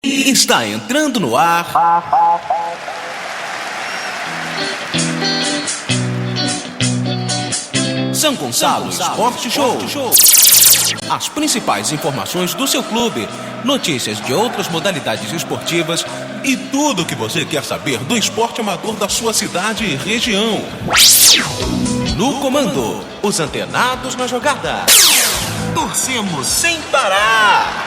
Está entrando no ar. São Gonçalo Esporte Show. As principais informações do seu clube, notícias de outras modalidades esportivas e tudo o que você quer saber do esporte amador da sua cidade e região. No comando, os antenados na jogada. Torcemos sem parar.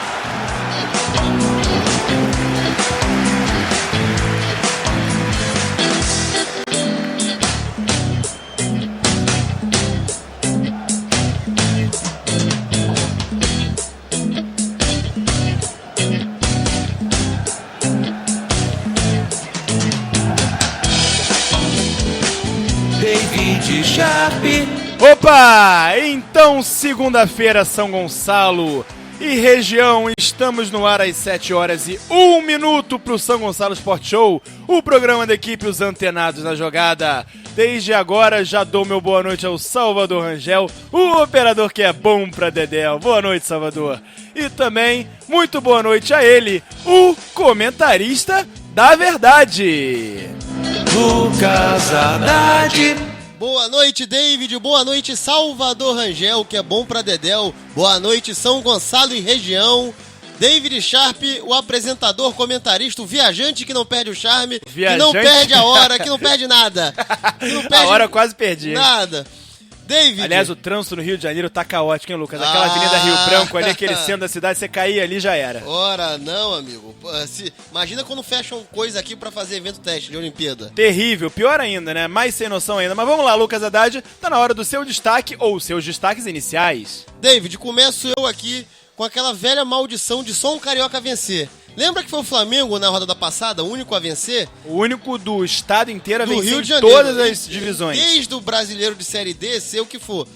David Sharp. Opa! Então, segunda-feira, São Gonçalo e região, estamos no ar às 7h01 pro São Gonçalo Sport Show, o programa da equipe Os Antenados na Jogada. Desde agora, já dou meu boa noite ao Salvador Rangel, o operador que é bom pra Dedéu. Boa noite, Salvador. E também, muito boa noite a ele, o comentarista da verdade, Lucas Haddad. Boa noite, David. Boa noite, Salvador Rangel, que é bom pra Dedéu. Boa noite, São Gonçalo e região. David Sharp, o apresentador, comentarista, o viajante que não perde o charme, Viajante. que não perde a hora, que não perde nada. Que não perde A hora eu quase perdi. nada. David. Aliás, o trânsito no Rio de Janeiro tá caótico, hein, Lucas? Aquela Avenida Rio Branco ali, aquele centro da cidade, você caía ali já era. Ora, não, amigo. Imagina quando fecham coisa aqui pra fazer evento teste de Olimpíada. Terrível, pior ainda, né? Mais sem noção ainda. Mas vamos lá, Lucas Haddad, tá na hora do seu destaque ou seus destaques iniciais. David, começo eu aqui com aquela velha maldição de só um carioca vencer. Lembra que foi o Flamengo na rodada passada, o único a vencer? O único do estado inteiro a Do vencer Rio de em Janeiro. todas as divisões. Desde o brasileiro de Série D, ser o que for.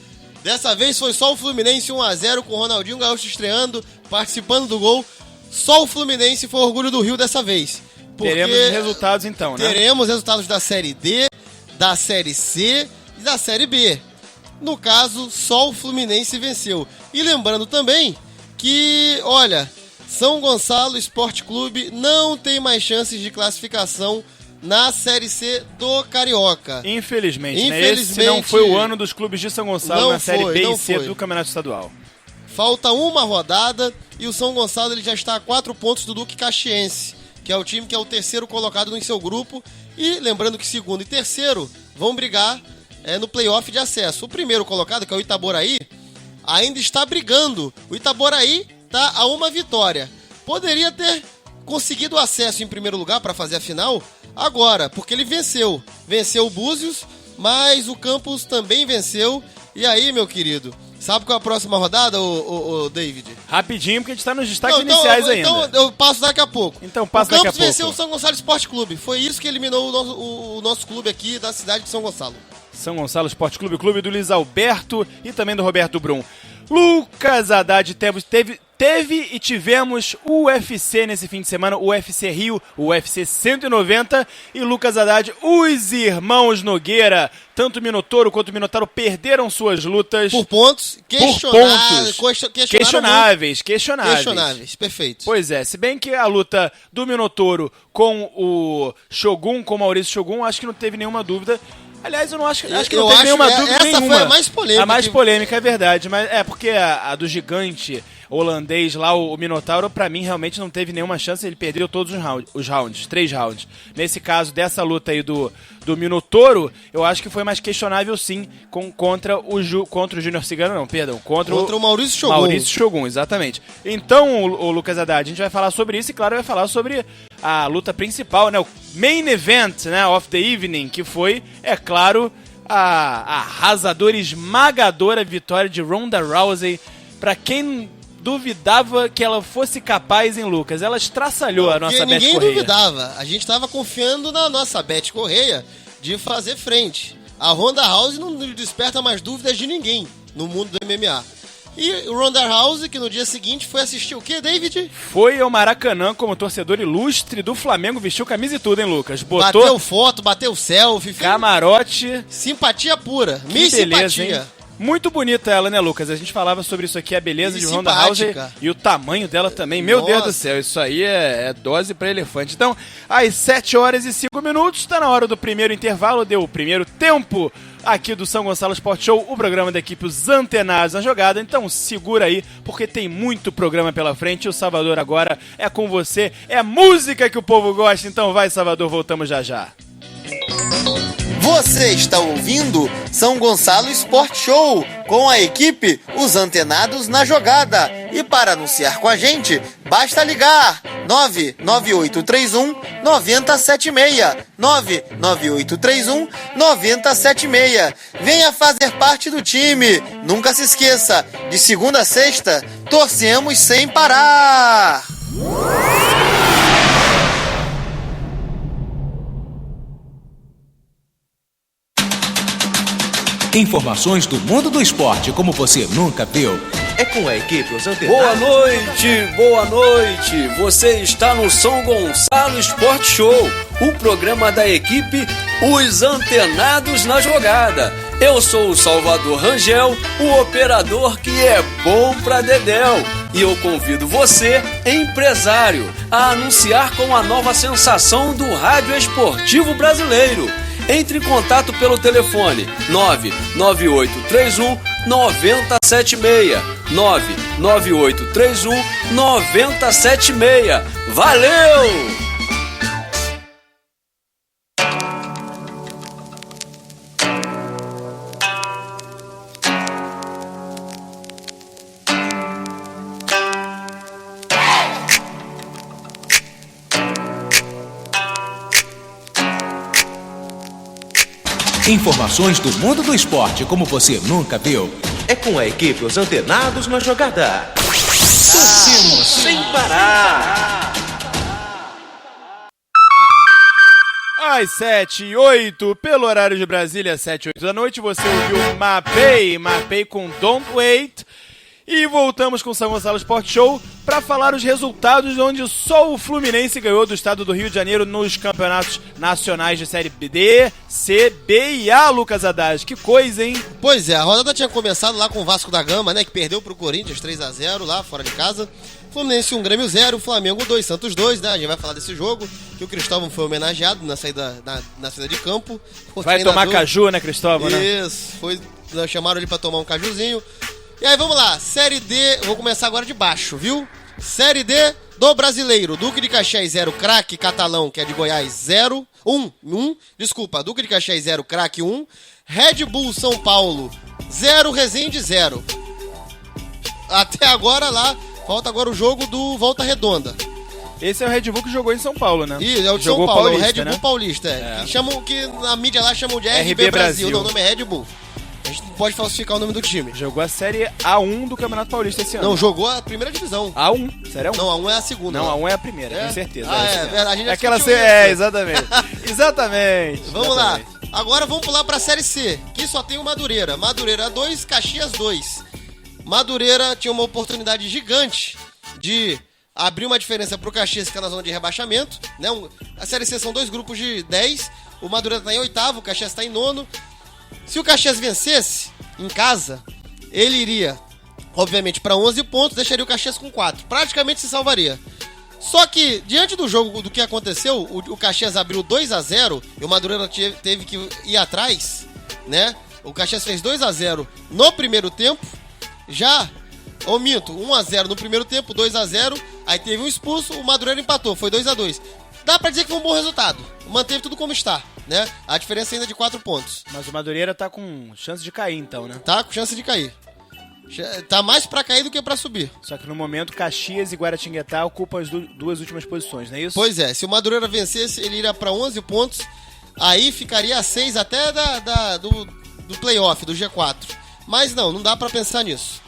Dessa vez foi só o Fluminense 1-0 com o Ronaldinho Gaúcho estreando, participando do gol. Só o Fluminense foi orgulho do Rio dessa vez. Teremos os resultados então, né? Teremos resultados da Série D, da Série C e da Série B. No caso, só o Fluminense venceu. E lembrando também que, olha, São Gonçalo Esporte Clube não tem mais chances de classificação na Série C do Carioca. Infelizmente, né? Esse não foi o ano dos clubes de São Gonçalo na Série B e C do Campeonato Estadual. Falta uma rodada e o São Gonçalo ele já está a 4 pontos do Duque Caxiense, que é o time que é o terceiro colocado no seu grupo. E lembrando que segundo e terceiro vão brigar no playoff de acesso. O primeiro colocado, que é o Itaboraí, ainda está brigando. O Itaboraí está a uma vitória. Poderia ter conseguido acesso em primeiro lugar para fazer a final agora, porque ele venceu. Venceu o Búzios, mas o Campos também venceu. E aí, meu querido, sabe qual é a próxima rodada, o David? Rapidinho, porque a gente tá nos destaques iniciais ainda. Então eu passo daqui a pouco. Então passa daqui a pouco. O Campos venceu o São Gonçalo Esporte Clube. Foi isso que eliminou o nosso clube aqui da cidade de São Gonçalo. São Gonçalo Esporte Clube, clube do Luiz Alberto e também do Roberto Brum. Lucas Haddad, teve e tivemos o UFC nesse fim de semana, o UFC Rio, o UFC 190 e Lucas Haddad, os irmãos Nogueira, tanto o Minotouro quanto o Minotauro perderam suas lutas por pontos questionáveis, perfeito. Pois é, se bem que a luta do Minotouro com o Shogun, com o Maurício Shogun, acho que não teve nenhuma dúvida. Aliás, eu não acho que não teve nenhuma dúvida essa nenhuma. Foi a mais polêmica. A mais polêmica, é verdade. Mas é porque a do gigante holandês lá, o Minotauro, pra mim, realmente não teve nenhuma chance. Ele perdeu todos os rounds, 3 rounds. Nesse caso, dessa luta aí do Minotouro, eu acho que foi mais questionável, sim, contra o Júnior Cigano, não, perdão. Contra o Maurício Shogun. Maurício Shogun, exatamente. Então, o Lucas Haddad, a gente vai falar sobre isso e, claro, vai falar sobre a luta principal, né? O main event, né, of the evening, que foi, é claro, a arrasadora, esmagadora vitória de Ronda Rousey. Pra quem duvidava que ela fosse capaz, hein, Lucas? Ela estraçalhou a nossa Beth Correia. Ninguém duvidava. A gente tava confiando na nossa Beth Correia de fazer frente. A Ronda Rousey não desperta mais dúvidas de ninguém no mundo do MMA. E Ronda Rousey, que no dia seguinte foi assistir o quê, David? Foi ao Maracanã como torcedor ilustre do Flamengo, vestiu camisa e tudo, hein, Lucas? Bateu foto, bateu selfie. Camarote. Simpatia pura. Que beleza, simpatia. Hein? Muito bonita ela, né, Lucas? A gente falava sobre isso aqui, a beleza de Ronda Rousey e o tamanho dela também. Meu Deus do céu, isso aí é dose pra elefante. Então, às 7 horas e 5 minutos, está na hora do primeiro intervalo, deu o primeiro tempo aqui do São Gonçalo Sport Show, o programa da equipe Os Antenados na Jogada. Então segura aí, porque tem muito programa pela frente. O Salvador agora é com você, é música que o povo gosta. Então vai, Salvador, voltamos já já. Você está ouvindo São Gonçalo Sport Show com a equipe Os Antenados na Jogada. E para anunciar com a gente, basta ligar 99831 9076. 99831 9076. Venha fazer parte do time. Nunca se esqueça, de segunda a sexta, torcemos sem parar. Informações do mundo do esporte como você nunca viu. É com a equipe Os Antenados. Boa noite. Você está no São Gonçalo Sport Show, o programa da equipe Os Antenados na Jogada. Eu sou o Salvador Rangel, o operador que é bom pra dedéu. E eu convido você, empresário, a anunciar com a nova sensação do rádio esportivo brasileiro. Entre em contato pelo telefone 99831 9076. 99831 9076. Valeu! Informações do mundo do esporte como você nunca viu. É com a equipe Os Antenados na Jogada. Torcemos sem parar. Às 7h08, pelo horário de Brasília, 7h08 da noite, você ouviu Mapei com Don't Wait. E voltamos com o São Gonçalo Sport Show para falar os resultados onde só o Fluminense ganhou do estado do Rio de Janeiro nos campeonatos nacionais de Série D, C, B e A, Lucas Haddad. Que coisa, hein? Pois é, a rodada tinha começado lá com o Vasco da Gama, né, que perdeu pro Corinthians 3-0 lá, fora de casa. Fluminense 1, Grêmio 0, Flamengo 2, Santos 2, né? A gente vai falar desse jogo, que o Cristóvão foi homenageado na saída de campo. Vai tomar caju, né, Cristóvão? Isso, né? Chamaram ele pra tomar um cajuzinho. E aí, vamos lá, Série D, vou começar agora de baixo, viu? Série D do Brasileiro, Duque de Caxias 0, Craque Catalão, que é de Goiás 1, Duque de Caxias 0, Craque 1, Red Bull São Paulo 0, Resende 0. Até agora lá, falta agora o jogo do Volta Redonda. Esse é o Red Bull que jogou em São Paulo, né? Isso, é o de São Paulo, Paulista, o Red Bull, né? Paulista, que na mídia lá chamam de RB Brasil. Não, o nome é Red Bull. A gente não pode falsificar o nome do time. Jogou a Série A1 do Campeonato Paulista esse ano. Não, jogou a primeira divisão. A1? Sério? Não, A1 é a segunda. Não, A1 é a primeira, tenho certeza. A gente já aquela exatamente. Exatamente. Vamos lá. Agora vamos pular pra Série C, que só tem o Madureira. Madureira 2, Caxias 2. Madureira tinha uma oportunidade gigante de abrir uma diferença pro Caxias, que tá na zona de rebaixamento, né? A Série C são 2 grupos de 10. O Madureira tá em 8º, o Caxias tá em 9º. Se o Caxias vencesse em casa, ele iria, obviamente, para 11 pontos, deixaria o Caxias com 4. Praticamente se salvaria. Só que, diante do jogo, do que aconteceu, o Caxias abriu 2-0 e o Madureira teve que ir atrás, né? O Caxias fez 2-0 no primeiro tempo, já, 1-0 no primeiro tempo, 2-0, aí teve um expulso, o Madureira empatou, foi 2-2. Dá pra dizer que foi um bom resultado, manteve tudo como está, né? A diferença ainda é de 4 pontos. Mas o Madureira tá com chance de cair então, né? Tá com chance de cair. Tá mais pra cair do que pra subir. Só que no momento, Caxias e Guaratinguetá ocupam as duas últimas posições, não é isso? Pois é, se o Madureira vencesse, ele iria pra 11 pontos, aí ficaria a 6 até do playoff, do G4. Mas não dá pra pensar nisso.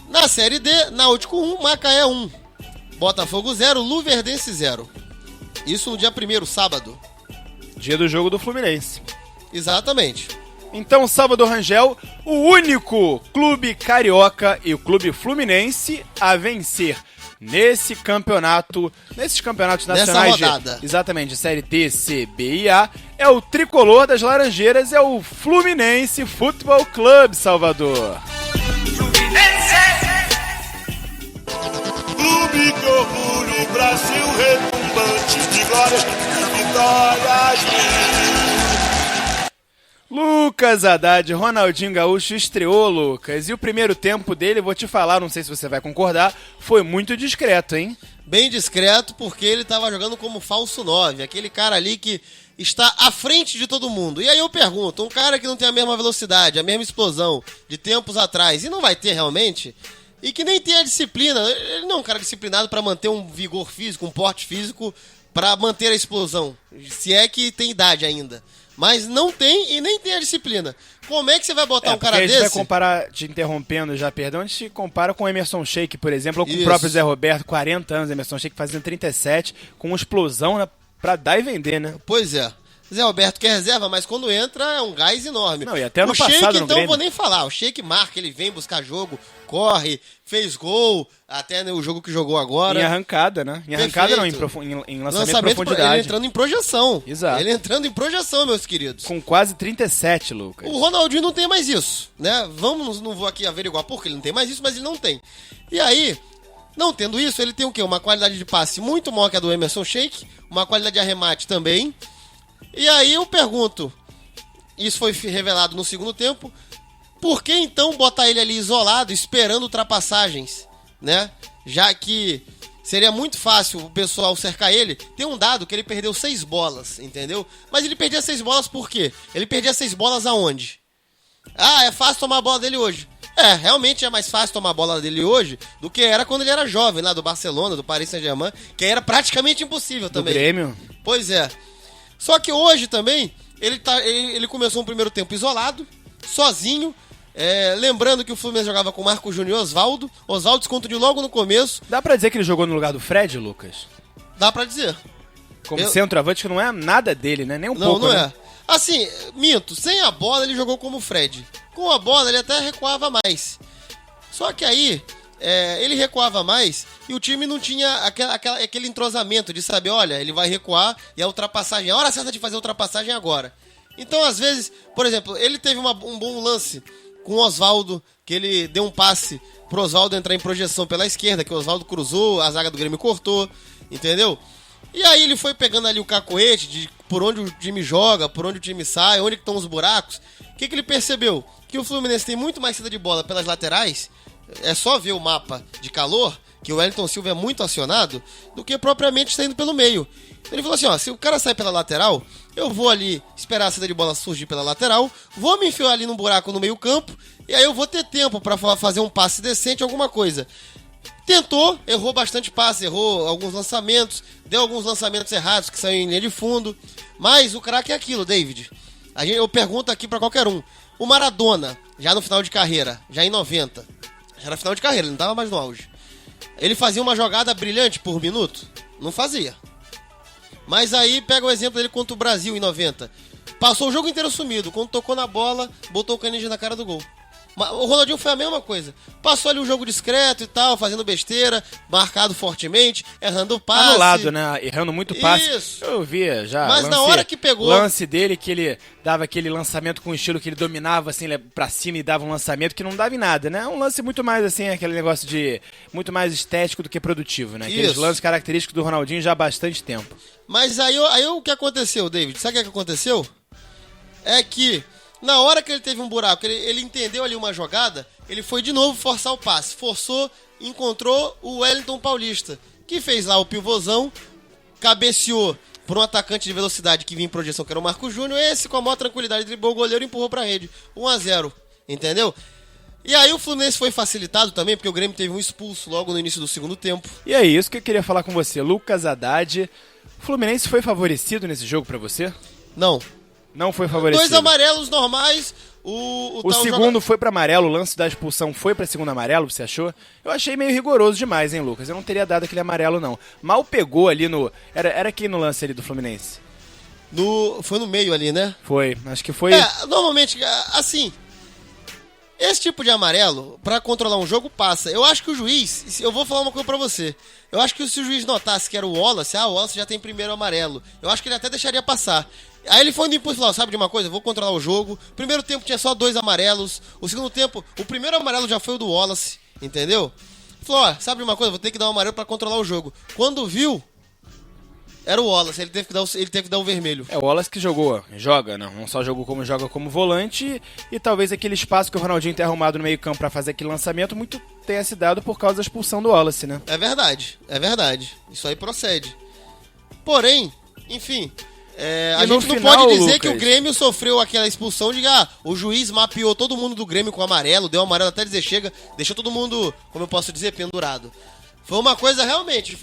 Na Série D, Náutico 1, Macaé 1. Botafogo 0, Luverdense 0. Isso no dia 1º, sábado. Dia do jogo do Fluminense. Exatamente. Então, Salvador Rangel, o único clube carioca e o clube fluminense a vencer nesses campeonatos nacionais rodada. exatamente, de Série D, C, B e A, é o tricolor das Laranjeiras, é o Fluminense Futebol Clube Salvador. Clube que orgulho, Brasil retumbante de glórias e vitórias. Lucas Haddad, Ronaldinho Gaúcho estreou, Lucas. E o primeiro tempo dele, vou te falar, não sei se você vai concordar, foi muito discreto, hein? Bem discreto, porque ele estava jogando como falso 9, aquele cara ali que está à frente de todo mundo. E aí eu pergunto, um cara que não tem a mesma velocidade, a mesma explosão de tempos atrás, e não vai ter realmente, e que nem tem a disciplina, ele não é um cara disciplinado para manter um vigor físico, um porte físico, para manter a explosão, se é que tem idade ainda. Mas não tem e nem tem a disciplina. Como é que você vai botar um cara desse? A gente vai comparar, te interrompendo já, perdão, a gente compara com o Emerson Sheik, por exemplo, ou com Isso. o próprio Zé Roberto, 40 anos, Emerson Sheik fazendo 37, com uma explosão pra dar e vender, né? Pois é. Zé Alberto que é reserva, mas quando entra é um gás enorme. Não, e até no Sheik, passado no então, eu Grêmio. vou nem falar. O Sheik marca, ele vem buscar jogo, corre, fez gol, até no jogo que jogou agora. Em arrancada, né? Em arrancada não, em lançamento de profundidade. Ele entrando em projeção. Exato. Ele entrando em projeção, meus queridos. Com quase 37, Lucas. O Ronaldinho não tem mais isso, né? Não vou aqui averiguar por que ele não tem mais isso, mas ele não tem. E aí, não tendo isso, ele tem o quê? Uma qualidade de passe muito maior que a do Emerson Sheik, uma qualidade de arremate também. E aí eu pergunto, isso foi revelado no segundo tempo, por que então botar ele ali isolado, esperando ultrapassagens, né? Já que seria muito fácil o pessoal cercar ele. Tem um dado que ele perdeu 6 bolas, entendeu? Mas ele perdia 6 bolas por quê? Ele perdia 6 bolas aonde? Ah, é fácil tomar a bola dele hoje. É, realmente é mais fácil tomar a bola dele hoje do que era quando ele era jovem, lá do Barcelona, do Paris Saint-Germain, que era praticamente impossível também. Do Grêmio. Pois é. Só que hoje também, ele começou um primeiro tempo isolado, sozinho. Lembrando que o Fluminense jogava com Marco Júnior e Osvaldo. Osvaldo descontou logo no começo. Dá pra dizer que ele jogou no lugar do Fred, Lucas? Dá pra dizer. Como centroavante, que não é nada dele, né? Nem um pouco, Não né? é. Assim, minto, sem a bola ele jogou como o Fred. Com a bola ele até recuava mais. Só que aí, ele recuava mais e o time não tinha aquele entrosamento de saber, olha, ele vai recuar e a ultrapassagem, a hora certa de fazer a ultrapassagem é agora. Então, às vezes, por exemplo, ele teve um bom lance com o Osvaldo, que ele deu um passe pro Osvaldo entrar em projeção pela esquerda, que o Osvaldo cruzou, a zaga do Grêmio cortou, entendeu? E aí ele foi pegando ali o cacoete de por onde o time joga, por onde o time sai, onde estão os buracos. O que ele percebeu? Que o Fluminense tem muito mais saída de bola pelas laterais, é só ver o mapa de calor, que o Wellington Silva é muito acionado, do que propriamente saindo pelo meio. Ele falou assim, ó, se o cara sai pela lateral, eu vou ali esperar a saída de bola surgir pela lateral, vou me enfiar ali num buraco no meio campo, e aí eu vou ter tempo pra fazer um passe decente, alguma coisa. Tentou, errou bastante passe, errou alguns lançamentos, deu alguns lançamentos errados que saíram em linha de fundo, mas o craque é aquilo, David. Eu pergunto aqui pra qualquer um, o Maradona, já no final de carreira, já em 90, já era final de carreira, ele não tava mais no auge, ele fazia uma jogada brilhante por minuto? Não fazia. Mas aí pega o exemplo dele contra o Brasil em 90. Passou o jogo inteiro sumido. Quando tocou na bola, botou o Canija na cara do gol. O Ronaldinho foi a mesma coisa. Passou ali um jogo discreto e tal, fazendo besteira, marcado fortemente, errando o passe. Anulado, né? Errando muito passe. Isso. Eu via já. Mas na hora que pegou... Lance dele, que ele dava aquele lançamento com estilo que ele dominava assim pra cima e dava um lançamento que não dava em nada, né? Um lance muito mais assim, aquele negócio de... muito mais estético do que produtivo, né? Aqueles Isso. lances característicos do Ronaldinho já há bastante tempo. Mas aí o que aconteceu, David? Sabe o que aconteceu? É que na hora que ele teve um buraco, ele entendeu ali uma jogada, ele foi de novo forçar o passe. Forçou, encontrou o Wellington Paulista, que fez lá o pivôzão, cabeceou por um atacante de velocidade que vinha em projeção, que era o Marco Júnior. Esse, com a maior tranquilidade, driblou o goleiro e empurrou pra rede. 1-0, entendeu? E aí o Fluminense foi facilitado também, porque o Grêmio teve um expulso logo no início do segundo tempo. E é isso que eu queria falar com você. Lucas Haddad, o Fluminense foi favorecido nesse jogo pra você? Não. Não foi favorecido. 2 amarelos normais. O tal segundo foi pra amarelo, o lance da expulsão foi pra segundo amarelo, você achou? Eu achei meio rigoroso demais, hein, Lucas? Eu não teria dado aquele amarelo, não. Mal pegou ali no... Era quem no lance ali do Fluminense? Foi no meio ali, né? Foi, acho que foi... Normalmente, assim... Esse tipo de amarelo, pra controlar um jogo, passa. Eu acho que o juiz, eu vou falar uma coisa pra você. Eu acho que se o juiz notasse que era o Wallace, o Wallace já tem primeiro amarelo. Eu acho que ele até deixaria passar. Aí ele foi no impulso e falou, sabe de uma coisa? Eu vou controlar o jogo. Primeiro tempo tinha só 2 amarelos. O segundo tempo, o primeiro amarelo já foi o do Wallace, entendeu? Falou, sabe de uma coisa? Vou ter que dar um amarelo pra controlar o jogo. Quando viu, era o Wallace, ele teve que dar o vermelho. É o Wallace que joga, não só jogou como joga como volante, e talvez aquele espaço que o Ronaldinho tem arrumado no meio campo pra fazer aquele lançamento muito tenha se dado por causa da expulsão do Wallace, né? É verdade. Isso aí procede. Porém, enfim, a gente não pode dizer que o Grêmio sofreu aquela expulsão de o juiz mapeou todo mundo do Grêmio com amarelo, deu amarelo até dizer chega, deixou todo mundo, como eu posso dizer, pendurado. Foi uma coisa realmente,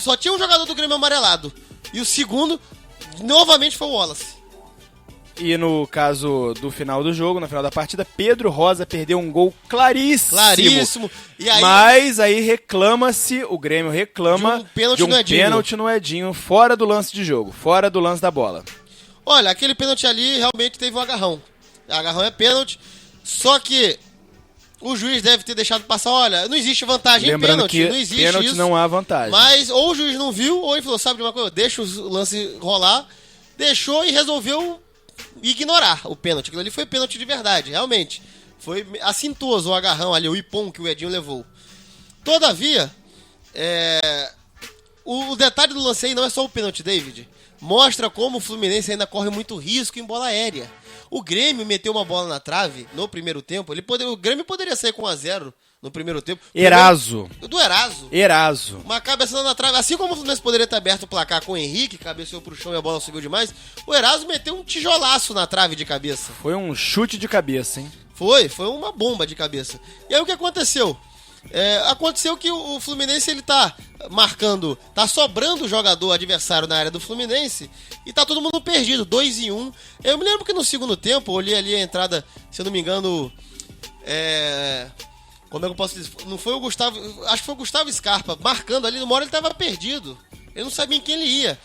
só tinha um jogador do Grêmio amarelado. E o segundo, novamente, foi o Wallace. E no caso do final do jogo, no final da partida, Pedro Rosa perdeu um gol claríssimo. E aí, mas aí o Grêmio reclama de um pênalti no Edinho, fora do lance de jogo, fora do lance da bola. Olha, aquele pênalti ali realmente teve um agarrão. Agarrão é pênalti, só que o juiz deve ter deixado passar, olha, não existe vantagem em pênalti, não existe pênalti isso. Não há vantagem. Mas ou o juiz não viu, ou ele falou, sabe de uma coisa, deixa o lance rolar, deixou e resolveu ignorar o pênalti. Aquilo ali foi pênalti de verdade, realmente. Foi assintoso o agarrão ali, o ipom que o Edinho levou. Todavia, o detalhe do lance aí não é só o pênalti, David. Mostra como o Fluminense ainda corre muito risco em bola aérea. O Grêmio meteu uma bola na trave no primeiro tempo. O Grêmio poderia sair com 1-0 no primeiro tempo. Eraso. Do Eraso. Eraso. Uma cabeçada na trave. Assim como o Fluminense poderia ter aberto o placar com o Henrique, cabeceou pro chão e a bola subiu demais, o Eraso meteu um tijolaço na trave de cabeça. Foi um chute de cabeça, hein? Foi uma bomba de cabeça. E aí o que aconteceu? Aconteceu que o Fluminense ele tá sobrando o jogador adversário na área do Fluminense e tá todo mundo perdido, 2-1. Eu me lembro que no segundo tempo, eu olhei ali a entrada, se eu não me engano, como é que eu posso dizer? Não foi o Gustavo, acho que foi o Gustavo Scarpa, marcando ali, numa hora ele tava perdido. Ele não sabia em quem ele ia.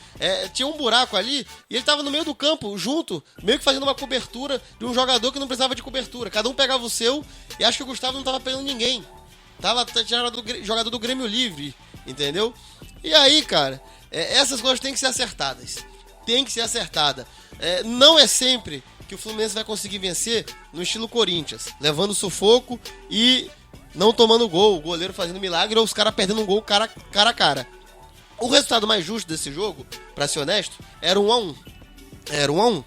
Tinha um buraco ali e ele tava no meio do campo, junto, meio que fazendo uma cobertura de um jogador que não precisava de cobertura. Cada um pegava o seu e acho que o Gustavo não tava pegando ninguém. Tinha jogador do Grêmio livre, entendeu? E aí, cara, essas coisas têm que ser acertadas. Tem que ser acertada. Não é sempre que o Fluminense vai conseguir vencer no estilo Corinthians, levando sufoco e não tomando gol, o goleiro fazendo milagre ou os caras perdendo um gol cara a cara. O resultado mais justo desse jogo, pra ser honesto, era 1-1. Era 1-1,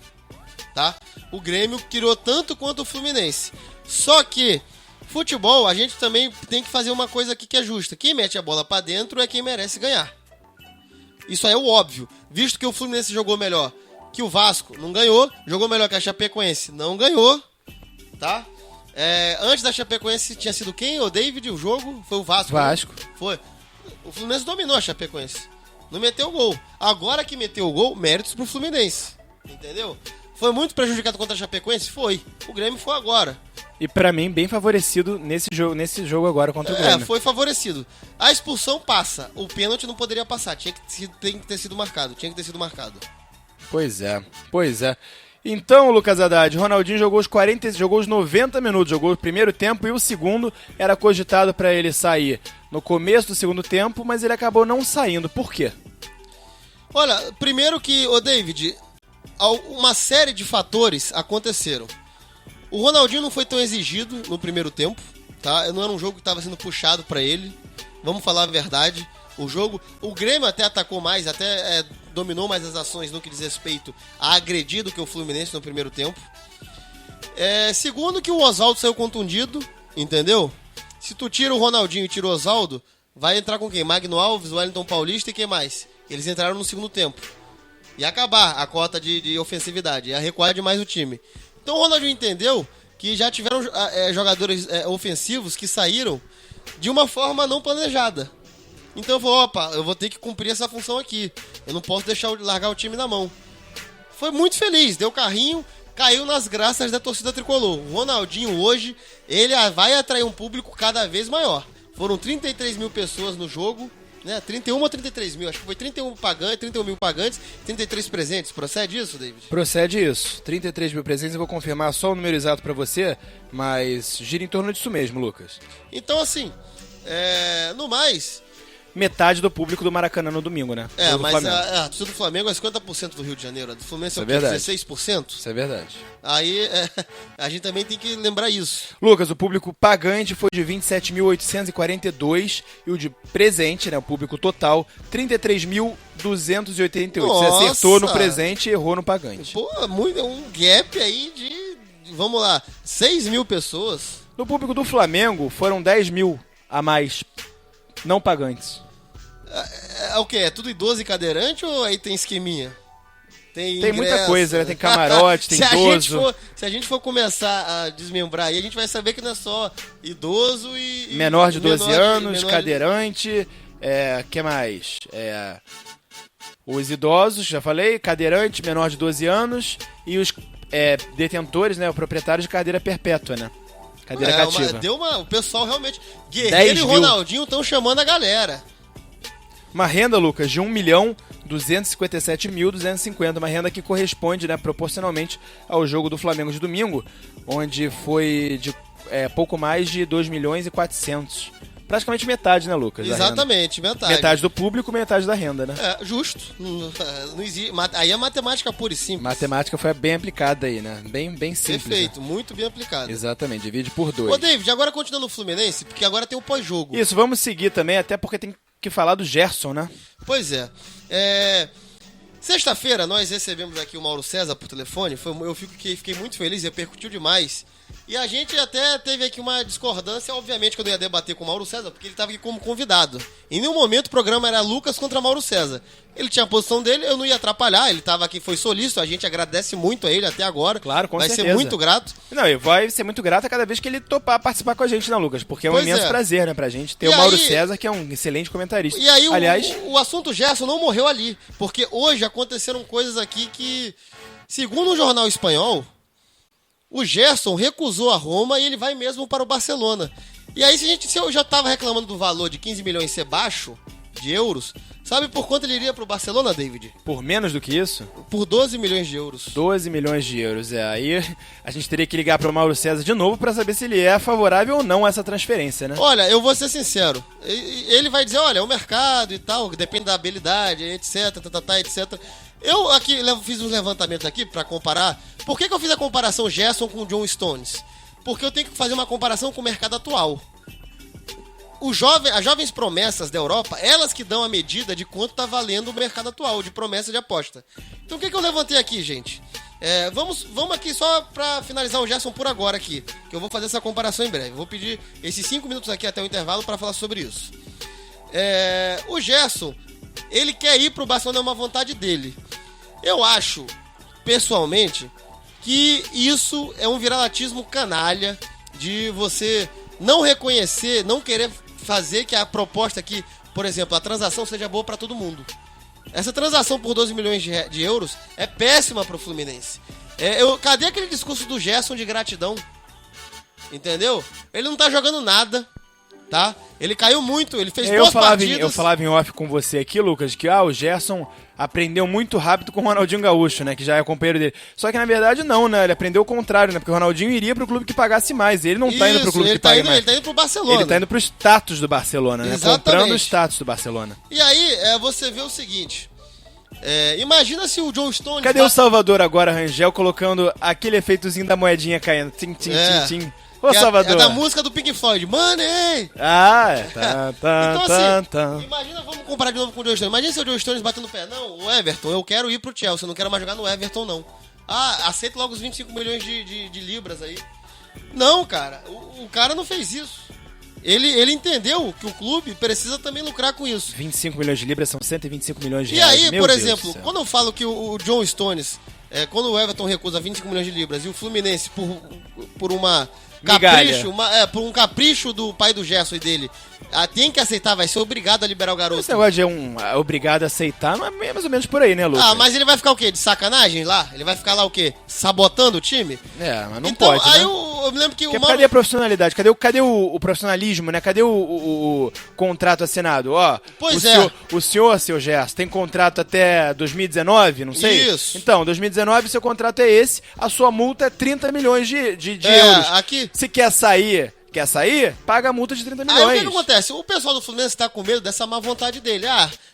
tá? O Grêmio criou tanto quanto o Fluminense. Só que futebol, a gente também tem que fazer uma coisa aqui que é justa. Quem mete a bola pra dentro é quem merece ganhar. Isso aí é o óbvio. Visto que o Fluminense jogou melhor que o Vasco, não ganhou. Jogou melhor que a Chapecoense, não ganhou. Tá? Antes da Chapecoense tinha sido quem, o David, o jogo? Foi o Vasco. Vasco. Né? Foi. O Fluminense dominou a Chapecoense. Não meteu o gol. Agora que meteu o gol, méritos pro Fluminense. Entendeu? Foi muito prejudicado contra a Chapecoense? Foi. O Grêmio foi agora. E pra mim, bem favorecido nesse jogo agora contra o Grêmio. Foi favorecido. A expulsão passa. O pênalti não poderia passar. Tem que ter sido marcado. Pois é. Então, Lucas Haddad, Ronaldinho jogou os 90 minutos, jogou o primeiro tempo e o segundo era cogitado pra ele sair no começo do segundo tempo, mas ele acabou não saindo. Por quê? Olha, primeiro que, David, uma série de fatores aconteceram. O Ronaldinho não foi tão exigido no primeiro tempo, tá? Não era um jogo que estava sendo puxado pra ele. Vamos falar a verdade. O Grêmio até atacou mais, até dominou mais as ações no que diz respeito a agredir do que o Fluminense no primeiro tempo. Segundo que o Oswaldo saiu contundido, entendeu? Se tu tira o Ronaldinho e tira o Oswaldo, vai entrar com quem? Magno Alves, Wellington Paulista e quem mais? Eles entraram no segundo tempo. Ia acabar a cota de ofensividade, ia recuar demais o time. Então o Ronaldinho entendeu que já tiveram jogadores ofensivos que saíram de uma forma não planejada. Então eu falei, eu vou ter que cumprir essa função aqui. Eu não posso largar o time na mão. Foi muito feliz, deu carrinho, caiu nas graças da torcida tricolor. O Ronaldinho hoje, ele vai atrair um público cada vez maior. Foram 33 mil pessoas no jogo, né? 31 ou 33 mil, acho que foi 31 mil pagantes, 33 presentes. Procede isso, David? Procede isso. 33 mil presentes, eu vou confirmar só o número exato pra você, mas gira em torno disso mesmo, Lucas. Então, assim, no mais... Metade do público do Maracanã no domingo, né? É, Do mas Flamengo. a torcida do Flamengo é 50% do Rio de Janeiro. A do Fluminense é o Isso quê? é verdade. 16%? Isso é verdade. Aí a gente também tem que lembrar isso. Lucas, o público pagante foi de 27.842 e o de presente, né, o público total, 33.288. Você Nossa! acertou no presente e errou no pagante. Pô, um gap aí de vamos lá, 6 mil pessoas. No público do Flamengo foram 10 mil a mais não pagantes. É o quê? É tudo idoso e cadeirante ou aí tem esqueminha? Tem ingresso? muita coisa, né? Tem camarote, tem idoso. Se a gente for começar a desmembrar aí, a gente vai saber que não é só idoso e... Menor de 12 anos, menor cadeirante, que mais? Os idosos, já falei, cadeirante, menor de 12 anos e os detentores, né? O proprietário de cadeira perpétua, né? Cadeira cativa. O pessoal realmente... Guerreiro e Ronaldinho estão chamando a galera. Uma renda, Lucas, de 1.257.250, uma renda que corresponde, né, proporcionalmente ao jogo do Flamengo de domingo, onde foi de pouco mais de 2.400.000. Praticamente metade, né, Lucas? Exatamente, metade. Metade do público, metade da renda, né? Justo. Não existe. Aí é matemática pura e simples. Matemática foi bem aplicada aí, né? Bem simples. Perfeito, né? muito bem aplicado. Exatamente, divide por 2. Ô, David, agora continuando o Fluminense, porque agora tem o pós-jogo. Isso, vamos seguir também, até porque tem que falar do Gerson, né? Pois é. Sexta-feira nós recebemos aqui o Mauro César por telefone. Eu fiquei muito feliz, repercutiu demais. E a gente até teve aqui uma discordância, obviamente que eu não ia debater com o Mauro César, porque ele estava aqui como convidado. Em nenhum momento o programa era Lucas contra Mauro César. Ele tinha a posição dele, eu não ia atrapalhar, ele estava aqui, foi solícito, a gente agradece muito a ele até agora. Claro, com certeza. Vai ser muito grato. Não, e vai ser muito grato a cada vez que ele topar participar com a gente, né, Lucas? Porque é um Pois imenso é. prazer, né, pra gente ter E o Mauro aí- César, que é um excelente comentarista. E aí Aliás, o assunto Gerson não morreu ali, porque hoje aconteceram coisas aqui que, segundo um jornal espanhol, o Gerson recusou a Roma e ele vai mesmo para o Barcelona. E aí se eu já estava reclamando do valor de 15 milhões ser baixo de euros, sabe por quanto ele iria para o Barcelona, David? por menos do que isso, Por 12 milhões de euros. 12 milhões de euros. Aí a gente teria que ligar pro Mauro César de novo pra saber se ele é favorável ou não a essa transferência, né? Olha, eu vou ser sincero. Ele vai dizer, olha, o mercado e tal, depende da habilidade, etc, etc. Eu aqui fiz uns levantamentos aqui pra comparar. Por que eu fiz a comparação Gerson com o John Stones? Porque eu tenho que fazer uma comparação com o mercado atual. As jovens promessas da Europa, elas que dão a medida de quanto tá valendo o mercado atual de promessa de aposta. Então o que eu levantei aqui, gente? Vamos aqui só pra finalizar o Gerson por agora aqui, que eu vou fazer essa comparação em breve. Vou pedir esses 5 minutos aqui até o intervalo pra falar sobre isso. O Gerson, ele quer ir pro Barcelona, é uma vontade dele. Eu acho, pessoalmente, que isso é um viralatismo canalha de você não reconhecer, não querer fazer que a proposta aqui, por exemplo, a transação seja boa pra todo mundo. Essa transação por 12 milhões de euros é péssima pro Fluminense. Cadê aquele discurso do Gerson de gratidão? Entendeu? Ele não tá jogando nada, tá? Ele caiu muito, ele fez boas partidas. Eu falava em off com você aqui, Lucas, que o Gerson aprendeu muito rápido com o Ronaldinho Gaúcho, né? Que já é companheiro dele. Só que na verdade não, né? Ele aprendeu o contrário, né? Porque o Ronaldinho iria pro clube que pagasse mais. Ele não tá indo pro clube que pague mais. Ele tá indo pro Barcelona. Ele tá indo pro status do Barcelona, né? Exatamente. Comprando o status do Barcelona. E aí, você vê o seguinte. Imagina se o John Stones... Cadê o Salvador agora, Rangel, colocando aquele efeitozinho da moedinha caindo? Tim, tim, tim, tim. Ô, Salvador. É da música do Pink Floyd. Money! Então, Imagina, vamos comparar de novo com o John Stones. Imagina se o John Stones batendo o pé. Não, o Everton, eu quero ir pro Chelsea, eu não quero mais jogar no Everton, não. Aceita logo os 25 milhões de libras aí. Não, cara, o cara não fez isso. Ele entendeu que o clube precisa também lucrar com isso. 25 milhões de libras são 125 milhões de E reais. aí, Meu por Deus exemplo, do céu. quando eu falo que o John Stones, quando o Everton recusa 25 milhões de libras e o Fluminense por uma Migalha. capricho, por um capricho do pai do Gerson e dele, tem que aceitar, vai ser obrigado a liberar o garoto. Esse negócio de obrigado a aceitar não é mais ou menos por aí, né, Lucas? Mas ele vai ficar o quê? De sacanagem lá? Ele vai ficar lá o quê? Sabotando o time? Mas não então, pode, aí né? eu me lembro que Porque cadê a profissionalidade? Cadê o profissionalismo, né? Cadê o contrato assinado? Pois o senhor, seu Gerson, tem contrato até 2019, não sei? Isso. Então, 2019 seu contrato é esse, a sua multa é 30 milhões de euros. Aqui... Se quer sair, paga a multa de 30 milhões. Aí o que acontece? O pessoal do Fluminense tá com medo dessa má vontade dele.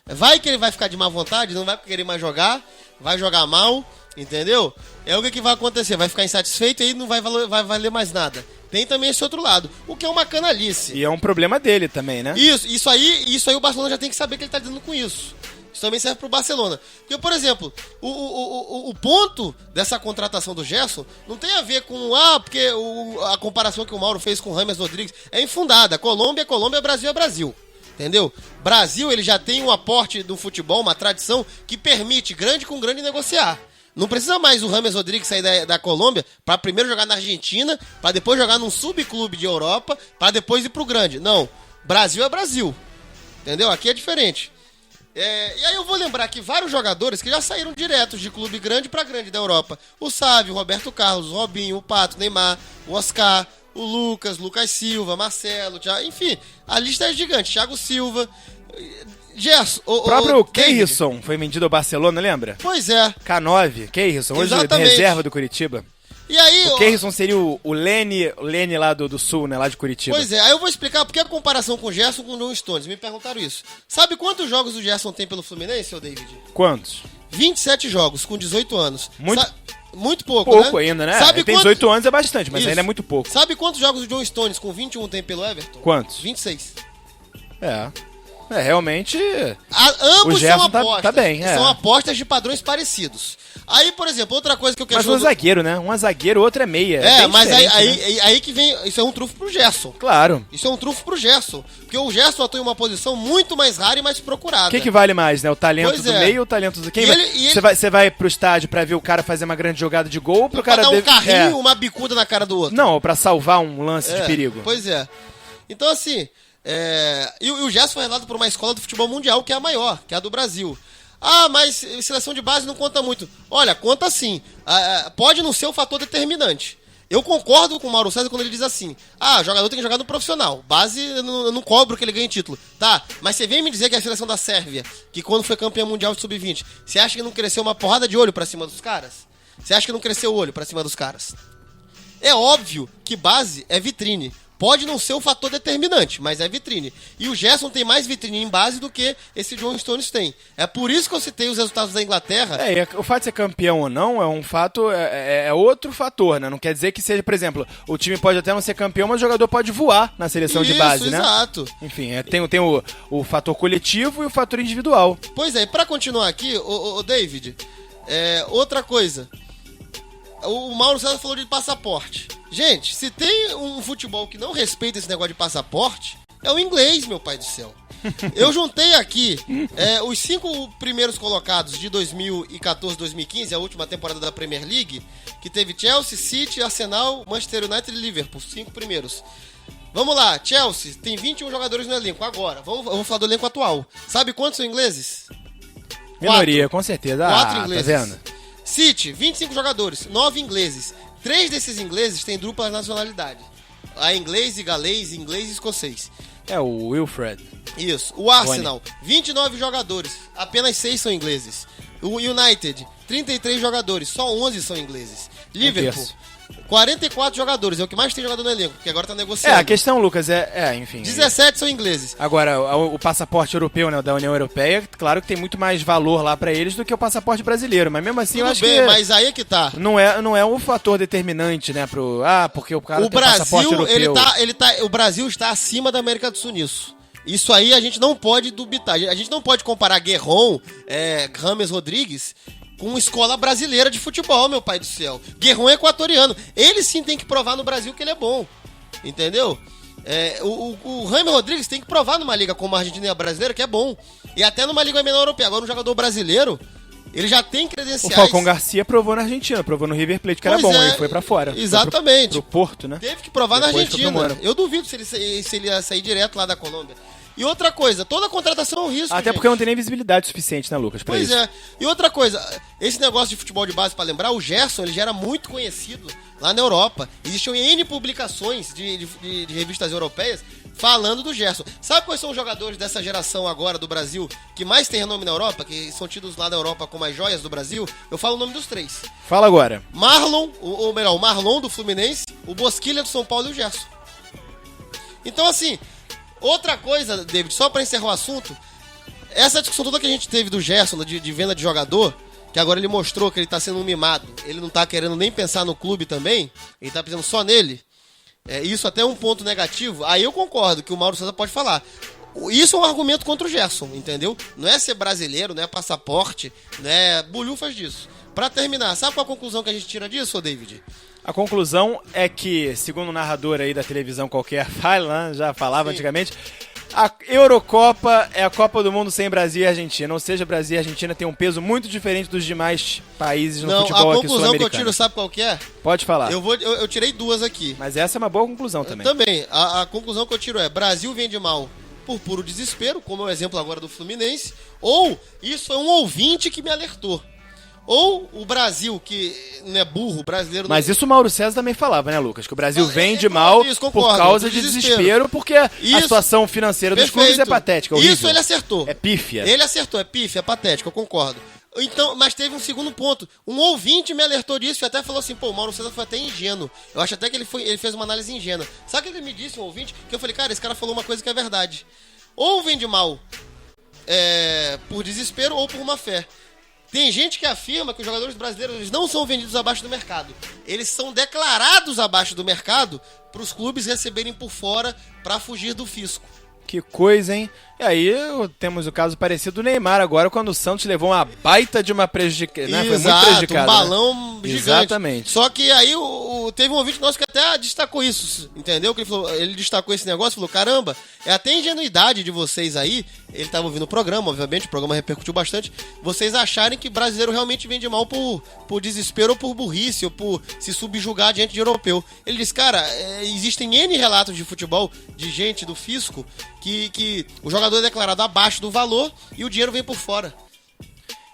Vai que ele vai ficar de má vontade, não vai querer mais jogar, vai jogar mal, entendeu? O que vai acontecer? Vai ficar insatisfeito e aí não vai valer mais nada. Tem também esse outro lado, o que é uma canalice. E é um problema dele também, né? Isso aí o Barcelona já tem que saber que ele tá lidando com isso. Isso também serve pro Barcelona. Porque, por exemplo, o ponto dessa contratação do Gerson não tem a ver com, porque a comparação que o Mauro fez com o James Rodrigues é infundada. Colômbia é Colômbia, Brasil é Brasil. Entendeu? Brasil, ele já tem um aporte do futebol, uma tradição que permite grande com grande negociar. Não precisa mais o James Rodrigues sair da Colômbia para primeiro jogar na Argentina, para depois jogar num subclube de Europa, para depois ir pro grande. Não. Brasil é Brasil. Entendeu? Aqui é diferente. E aí eu vou lembrar que vários jogadores que já saíram diretos de clube grande para grande da Europa. O Sávio, o Roberto Carlos, o Robinho, o Pato, o Neymar, o Oscar, o Lucas Silva, Marcelo, enfim, a lista é gigante. Thiago Silva, Gerson, o próprio Keirson foi vendido ao Barcelona, lembra? Pois é. K9, Keirson, hoje reserva do Curitiba. E aí, o Keirson seria o Lene lá do Sul, né? Lá de Curitiba. Pois é, aí eu vou explicar porque a comparação com o Gerson com o John Stones. Me perguntaram isso. Sabe quantos jogos o Gerson tem pelo Fluminense, seu David? Quantos? 27 jogos, com 18 anos. Muito pouco, pouco ainda, né? Sabe tem 18 anos é bastante, mas ainda é muito pouco. Sabe quantos jogos o John Stones com 21 tem pelo Everton? Quantos? 26. Realmente... ambos são apostas. Tá bem, São apostas de padrões parecidos. Aí, por exemplo, outra coisa que eu quero... Mas um zagueiro, né? Um é zagueiro, outro é meia. Mas aí que vem... Isso é um trunfo pro Gerson. Claro. Isso é um trunfo pro Gerson. Porque o Gerson atua em uma posição muito mais rara e mais procurada. O que vale mais, né? O talento do meio ou o talento do... Você vai pro estádio pra ver o cara fazer uma grande jogada de gol, pro cara... dar um carrinho, uma bicuda na cara do outro. Não, pra salvar um lance de perigo. Pois é. Então, assim... E o Gerson foi revelado por uma escola do futebol mundial, que é a maior, que é a do Brasil. Mas seleção de base não conta muito. Olha, conta sim. Pode não ser o fator determinante. Eu concordo com o Mauro César quando ele diz assim: o jogador tem que jogar no profissional. Base, eu não cobro que ele ganhe título. Tá, mas você vem me dizer que a seleção da Sérvia, que quando foi campeã mundial de sub-20, você acha que não cresceu uma porrada de olho pra cima dos caras? Você acha que não cresceu o olho pra cima dos caras? É óbvio que base é vitrine. Pode não ser o fator determinante, mas é vitrine. E o Gerson tem mais vitrine em base do que esse John Stones tem. É por isso que eu citei os resultados da Inglaterra. O fato de ser campeão ou não é um fato, é outro fator, né? Não quer dizer que seja, por exemplo, o time pode até não ser campeão, mas o jogador pode voar na seleção de base, né? Exato. Enfim, tem o fator coletivo e o fator individual. Pois é, e pra continuar aqui, o David, outra coisa. O Mauro César falou de passaporte. Gente, se tem um futebol que não respeita esse negócio de passaporte, é o inglês, meu pai do céu. Eu juntei aqui os 5 primeiros colocados de 2014-2015, a última temporada da Premier League, que teve Chelsea, City, Arsenal, Manchester United e Liverpool, 5 primeiros. Vamos lá, Chelsea tem 21 jogadores no elenco agora. Eu vou falar do elenco atual. Sabe quantos são ingleses? Minoria, com certeza. 4 ingleses. Tá vendo? City, 25 jogadores, 9 ingleses. 3 desses ingleses têm dupla nacionalidade. A inglês e galês, inglês e escocês. O Wilfred. Isso. O Arsenal, 29 jogadores, apenas 6 são ingleses. O United, 33 jogadores, só 11 são ingleses. Liverpool, 44 jogadores, é o que mais tem jogador no elenco, porque agora tá negociando. A questão, Lucas, enfim... 17 são ingleses. Agora, o passaporte europeu, né, da União Europeia, claro que tem muito mais valor lá pra eles do que o passaporte brasileiro, mas mesmo assim eu acho que... mas aí é que tá. Não é um fator determinante, né, porque o cara tem passaporte europeu. O Brasil está acima da América do Sul nisso. Isso aí a gente não pode dubitar. A gente não pode comparar Guerron, James Rodrigues... com escola brasileira de futebol, meu pai do céu. Guerron é equatoriano. Ele sim tem que provar no Brasil que ele é bom. Entendeu? O James Rodrigues tem que provar numa liga como a Argentina e a brasileira que é bom. E até numa liga menor europeia. Agora um jogador brasileiro, Ele já tem O credenciais. Falcão Garcia provou na Argentina, provou no River Plate que era Pois bom, é, ele foi pra fora. exatamente. Foi pro Porto, né? Teve que provar na Depois foi pro Argentina. Mônaco. Eu duvido se ele ia sair direto lá da Colômbia. E outra coisa, toda contratação é um risco, Até gente. porque não tem nem visibilidade suficiente, né, Lucas, pra Pois isso. é. E outra coisa, esse negócio de futebol de base, pra lembrar, o Gerson, ele já era muito conhecido lá na Europa. Existiam N publicações de revistas europeias falando do Gerson. Sabe quais são os jogadores dessa geração agora do Brasil que mais tem renome na Europa, que são tidos lá na Europa como as joias do Brasil? Eu falo o nome dos 3. Fala agora. Marlon, ou melhor, o Marlon do Fluminense, o Bosquilha do São Paulo e o Gerson. Então, assim, outra coisa, David, só pra encerrar o assunto, essa discussão toda que a gente teve do Gerson, de venda de jogador, que agora ele mostrou que ele tá sendo um mimado, ele não tá querendo nem pensar no clube também, ele tá pensando só nele, isso até é um ponto negativo, aí eu concordo que o Mauro César pode falar. Isso é um argumento contra o Gerson, entendeu? Não é ser brasileiro, não é passaporte, não é bulhufas disso. Pra terminar, sabe qual a conclusão que a gente tira disso, ô David? A conclusão é que, segundo o narrador aí da televisão qualquer fala, né, já falava antigamente, a Eurocopa é a Copa do Mundo sem Brasil e Argentina. Ou seja, Brasil e Argentina tem um peso muito diferente dos demais países no futebol aqui sul-americano. A conclusão que eu tiro, sabe qual que é? Pode falar. Eu tirei 2 aqui. Mas essa é uma boa conclusão também. Também. A conclusão que eu tiro é: Brasil vende mal por puro desespero, como é o exemplo agora do Fluminense, ou isso é um ouvinte que me alertou. Ou o Brasil, que não é burro, brasileiro... Mas isso o Mauro César também falava, né, Lucas? Que o Brasil vende concordo mal isso, concordo, por causa do de desespero. desespero, porque a Isso. situação financeira dos clubes é patética, horrível. Isso ele acertou. É pífia. Ele acertou, é pífia, é patética, eu concordo. Então, mas teve um segundo ponto. Um ouvinte me alertou disso e até falou assim, pô, o Mauro César foi até ingênuo. Eu acho até que ele fez uma análise ingênua. Sabe o que ele me disse, um ouvinte? Que eu falei, cara, esse cara falou uma coisa que é verdade. Ou vende mal por desespero ou por má fé. Tem gente que afirma que os jogadores brasileiros eles não são vendidos abaixo do mercado. Eles são declarados abaixo do mercado para os clubes receberem por fora para fugir do fisco. Que coisa, hein? E aí temos o caso parecido do Neymar agora, quando o Santos levou uma baita de uma prejudicada, né? Foi muito prejudicado. Um balão gigante. Exatamente. Só que aí teve um ouvinte nosso que até destacou isso, entendeu? Que ele destacou esse negócio, falou, caramba, é até ingenuidade de vocês aí, ele estava ouvindo o programa, obviamente, o programa repercutiu bastante, vocês acharem que brasileiro realmente vende mal por desespero ou por burrice, ou por se subjugar diante de europeu. Ele disse, cara, existem N relatos de futebol, de gente do fisco, que o jogador é declarado abaixo do valor e o dinheiro vem por fora.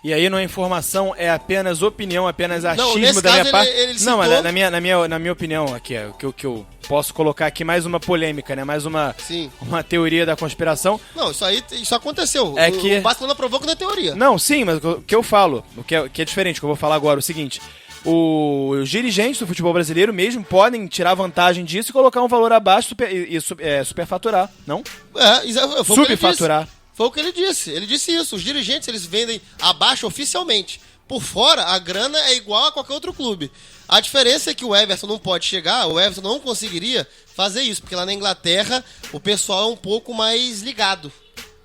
E aí, na informação, é apenas opinião, apenas achismo nesse da minha caso, parte. ele Não, mas citou- na minha opinião, aqui é o que eu posso colocar aqui mais uma polêmica, né? Mais uma teoria da conspiração. Não, isso aconteceu. É que- O Barcelona provou que não é teoria. Não, sim, mas o que eu falo, que é diferente, que eu vou falar agora, é o seguinte: os dirigentes do futebol brasileiro mesmo podem tirar vantagem disso e colocar um valor abaixo e superfaturar, não? Foi o que ele Subfaturar. disse. Foi o que ele disse. Ele disse isso. Os dirigentes, eles vendem abaixo oficialmente. Por fora, a grana é igual a qualquer outro clube. A diferença é que o Everton não pode chegar, o Everton não conseguiria fazer isso, porque lá na Inglaterra o pessoal é um pouco mais ligado.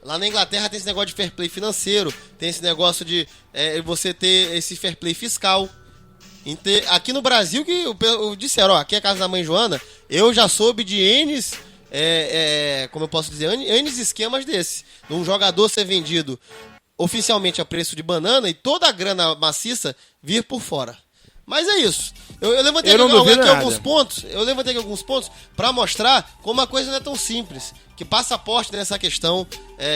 Lá na Inglaterra tem esse negócio de fair play financeiro, tem esse negócio de você ter esse fair play fiscal. Aqui no Brasil, que disseram, aqui é a casa da mãe Joana, eu já soube de N's, como eu posso dizer, N's esquemas desse. Um jogador ser vendido oficialmente a preço de banana e toda a grana maciça vir por fora. Mas é isso. Eu levantei aqui alguns pontos. Eu levantei aqui alguns pontos para mostrar como a coisa não é tão simples. Que passaporte nessa questão,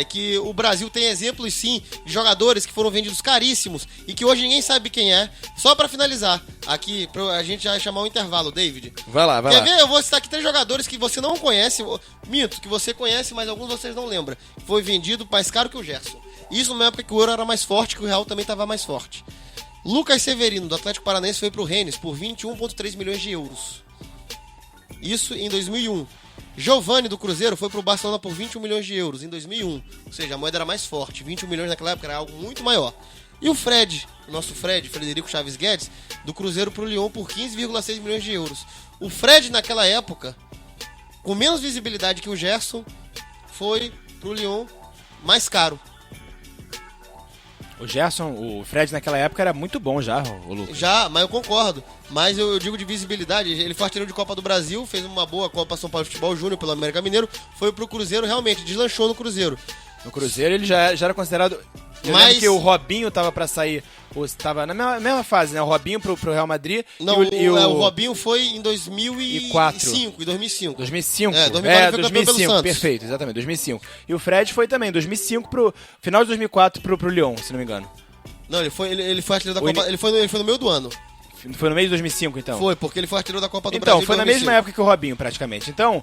que o Brasil tem exemplos sim de jogadores que foram vendidos caríssimos e que hoje ninguém sabe quem é. Só para finalizar, aqui a gente já vai chamar um intervalo, David. Vai lá. Quer ver? Eu vou citar aqui 3 jogadores que você não conhece, minto, que você conhece, mas alguns vocês não lembram. Foi vendido mais caro que o Gerson. Isso numa época que o euro era mais forte, que o real também estava mais forte. Lucas Severino, do Atlético Paranaense, foi pro Rennes por 21,3 milhões de euros. Isso em 2001. Giovani, do Cruzeiro, foi pro Barcelona por 21 milhões de euros em 2001. Ou seja, a moeda era mais forte. 21 milhões naquela época era algo muito maior. E o Fred, o nosso Frederico Chaves Guedes, do Cruzeiro pro Lyon por 15,6 milhões de euros. O Fred, naquela época, com menos visibilidade que o Gerson, foi pro Lyon mais caro. O Fred naquela época era muito bom já, o Lucas. Já, mas eu concordo. Mas eu digo de visibilidade. Ele foi artilheiro de Copa do Brasil, fez uma boa Copa São Paulo Futebol Júnior pelo América Mineiro, foi pro Cruzeiro, realmente, deslanchou no Cruzeiro. No Cruzeiro ele já era considerado Eu lembro que o Robinho tava pra sair, tava na mesma fase, né? O Robinho pro Real Madrid. Não, o Robinho foi em 2005. 2005. 2005 2005, perfeito, exatamente, 2005. E o Fred foi também, 2005 pro final de 2004 pro Lyon, se não me engano. Não, ele foi artilheiro da Copa, ele foi no meio do ano. Foi no meio de 2005, então? Foi, porque ele foi artilheiro da Copa do Brasil. Então, foi na mesma época que o Robinho, praticamente. Então,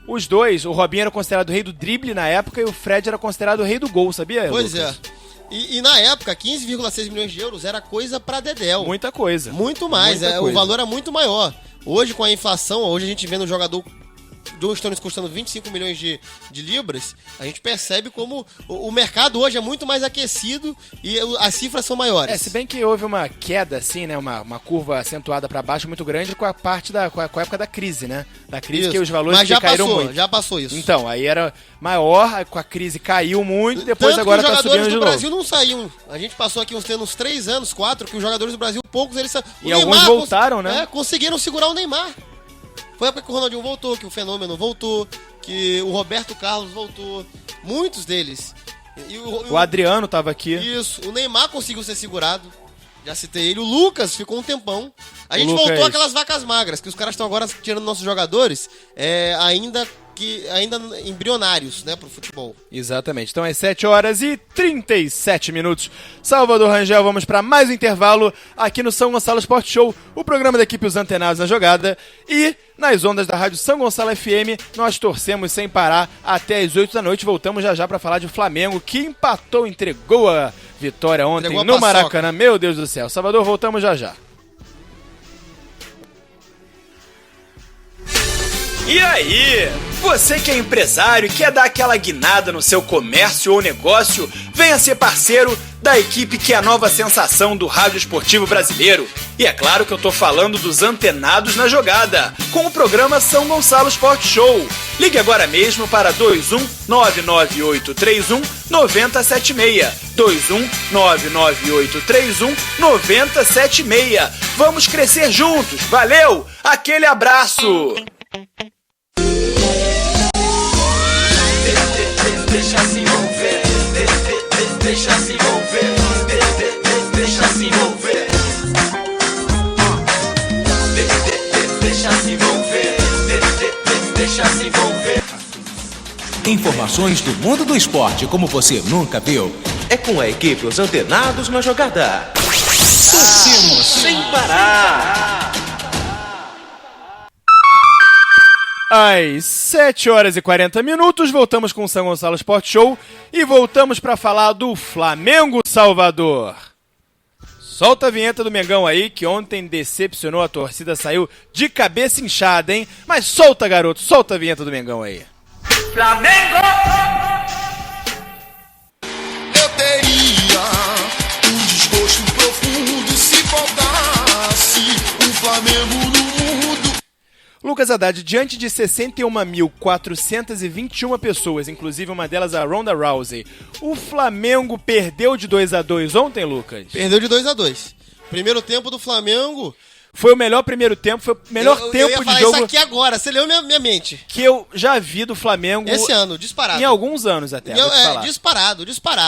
os dois, o Robinho era considerado o rei do drible na época e o Fred era considerado o rei do gol, sabia, Pois Lucas? é. E na época, 15,6 milhões de euros era coisa pra dedéu. Muita coisa. Muito mais, o valor é muito maior. Hoje, com a inflação, hoje a gente vendo um jogador John Stones custando 25 milhões de libras, a gente percebe como o mercado hoje é muito mais aquecido e as cifras são maiores. Se bem que houve uma queda, assim, né? Uma curva acentuada pra baixo muito grande com a época da crise, né? Da crise. Isso. Que os valores caíram muito. Já passou isso. Então, aí era maior, com a crise caiu muito, depois tanto agora tá subindo de novo. Os jogadores do Brasil não saíam. A gente passou aqui uns 3 anos, 4, que os jogadores do Brasil, poucos, eles saíram. E alguns voltaram, né? Conseguiram segurar o Neymar. Foi a época que o Ronaldinho voltou, que o Fenômeno voltou, que o Roberto Carlos voltou. Muitos deles. E o Adriano tava aqui. Isso. O Neymar conseguiu ser segurado. Já citei ele. O Lucas ficou um tempão. A gente voltou aquelas vacas magras, que os caras estão agora tirando nossos jogadores, ainda embrionários, né, pro futebol. Exatamente. Então, às 7h37. Salvador Rangel, vamos para mais um intervalo aqui no São Gonçalo Sport Show, o programa da equipe Os Antenados na Jogada. E nas ondas da Rádio São Gonçalo FM, nós torcemos sem parar até as 8 da noite. Voltamos já para falar de Flamengo, que empatou, entregou a vitória ontem no Maracanã. Meu Deus do céu. Salvador, voltamos já. E aí, você que é empresário e quer dar aquela guinada no seu comércio ou negócio, venha ser parceiro da equipe que é a nova sensação do rádio esportivo brasileiro. E é claro que eu tô falando dos Antenados na Jogada, com o programa São Gonçalo Sport Show. Ligue agora mesmo para 21 99831 9076. 21 99831 9076. Vamos crescer juntos. Valeu! Aquele abraço! Deixa se envolver, deixa se envolver, deixa se envolver, deixa se envolver, deixa se envolver. Informações do mundo do esporte como você nunca viu. É com a equipe Os Antenados na Jogada. Torcemos sem parar. Às 7h40, voltamos com o São Gonçalo Sport Show e voltamos para falar do Flamengo, Salvador. Solta a vinheta do Mengão aí, que ontem decepcionou a torcida, saiu de cabeça inchada, hein? Mas solta, garoto, solta a vinheta do Mengão aí. Flamengo! Eu teria um desgosto profundo se faltasse um Flamengo no mundo. Lucas Haddad, diante de 61.421 pessoas, inclusive uma delas a Ronda Rousey, o Flamengo perdeu de 2-2 ontem, Lucas? Perdeu de 2-2. Primeiro tempo do Flamengo... Foi o melhor primeiro tempo, foi o melhor tempo de jogo... Eu ia falar isso aqui agora, você leu minha mente. Que eu já vi do Flamengo... Esse ano, disparado. Em alguns anos até, vou te falar. Disparado.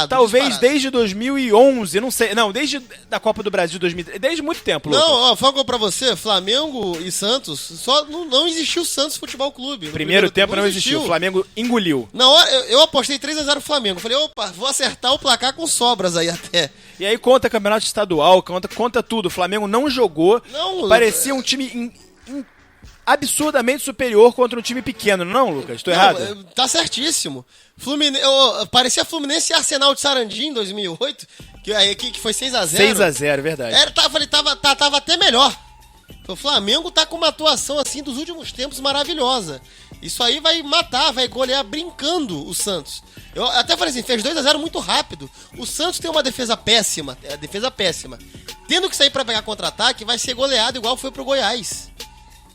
Talvez desde 2011, não sei... Não, desde da Copa do Brasil 2013, desde muito tempo, Lucas. Não, falo pra você, Flamengo e Santos, só não existiu o Santos Futebol Clube. Primeiro tempo não existiu, o Flamengo engoliu. Na hora, eu apostei 3-0 Flamengo, falei, opa, vou acertar o placar com sobras aí até. E aí conta campeonato estadual, conta tudo. O Flamengo não jogou, parecia um time absurdamente superior contra um time pequeno, não, Lucas? Tô errado? Tá certíssimo. Parecia Fluminense e Arsenal de Sarandi em 2008, que foi 6-0. 6-0, verdade. Tava até melhor. O Flamengo tá com uma atuação assim dos últimos tempos maravilhosa. Isso aí vai matar, vai golear brincando o Santos. Eu até falei assim, fez 2-0 muito rápido. O Santos tem uma defesa péssima. Tendo que sair pra pegar contra-ataque, vai ser goleado igual foi pro Goiás.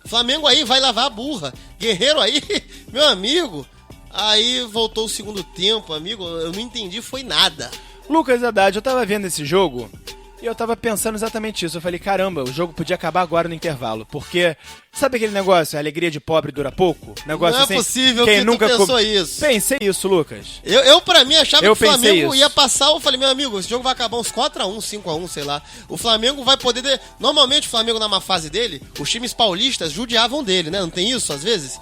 Flamengo aí vai lavar a burra. Guerreiro aí, meu amigo. Aí voltou o segundo tempo, amigo. Eu não entendi, foi nada. Lucas Haddad, eu tava vendo esse jogo E eu tava pensando exatamente isso. Eu falei, caramba, o jogo podia acabar agora no intervalo. Porque, sabe aquele negócio, a alegria de pobre dura pouco? Negócio Não é assim, possível quem que nunca tu pensou isso. Pensei isso, Lucas. Eu pra mim, achava Eu que o Flamengo pensei ia isso. passar. Eu falei, meu amigo, esse jogo vai acabar uns 4x1, 5x1, sei lá. O Flamengo vai poder... Normalmente, o Flamengo, na má fase dele, os times paulistas judiavam dele, né? Não tem isso, às vezes?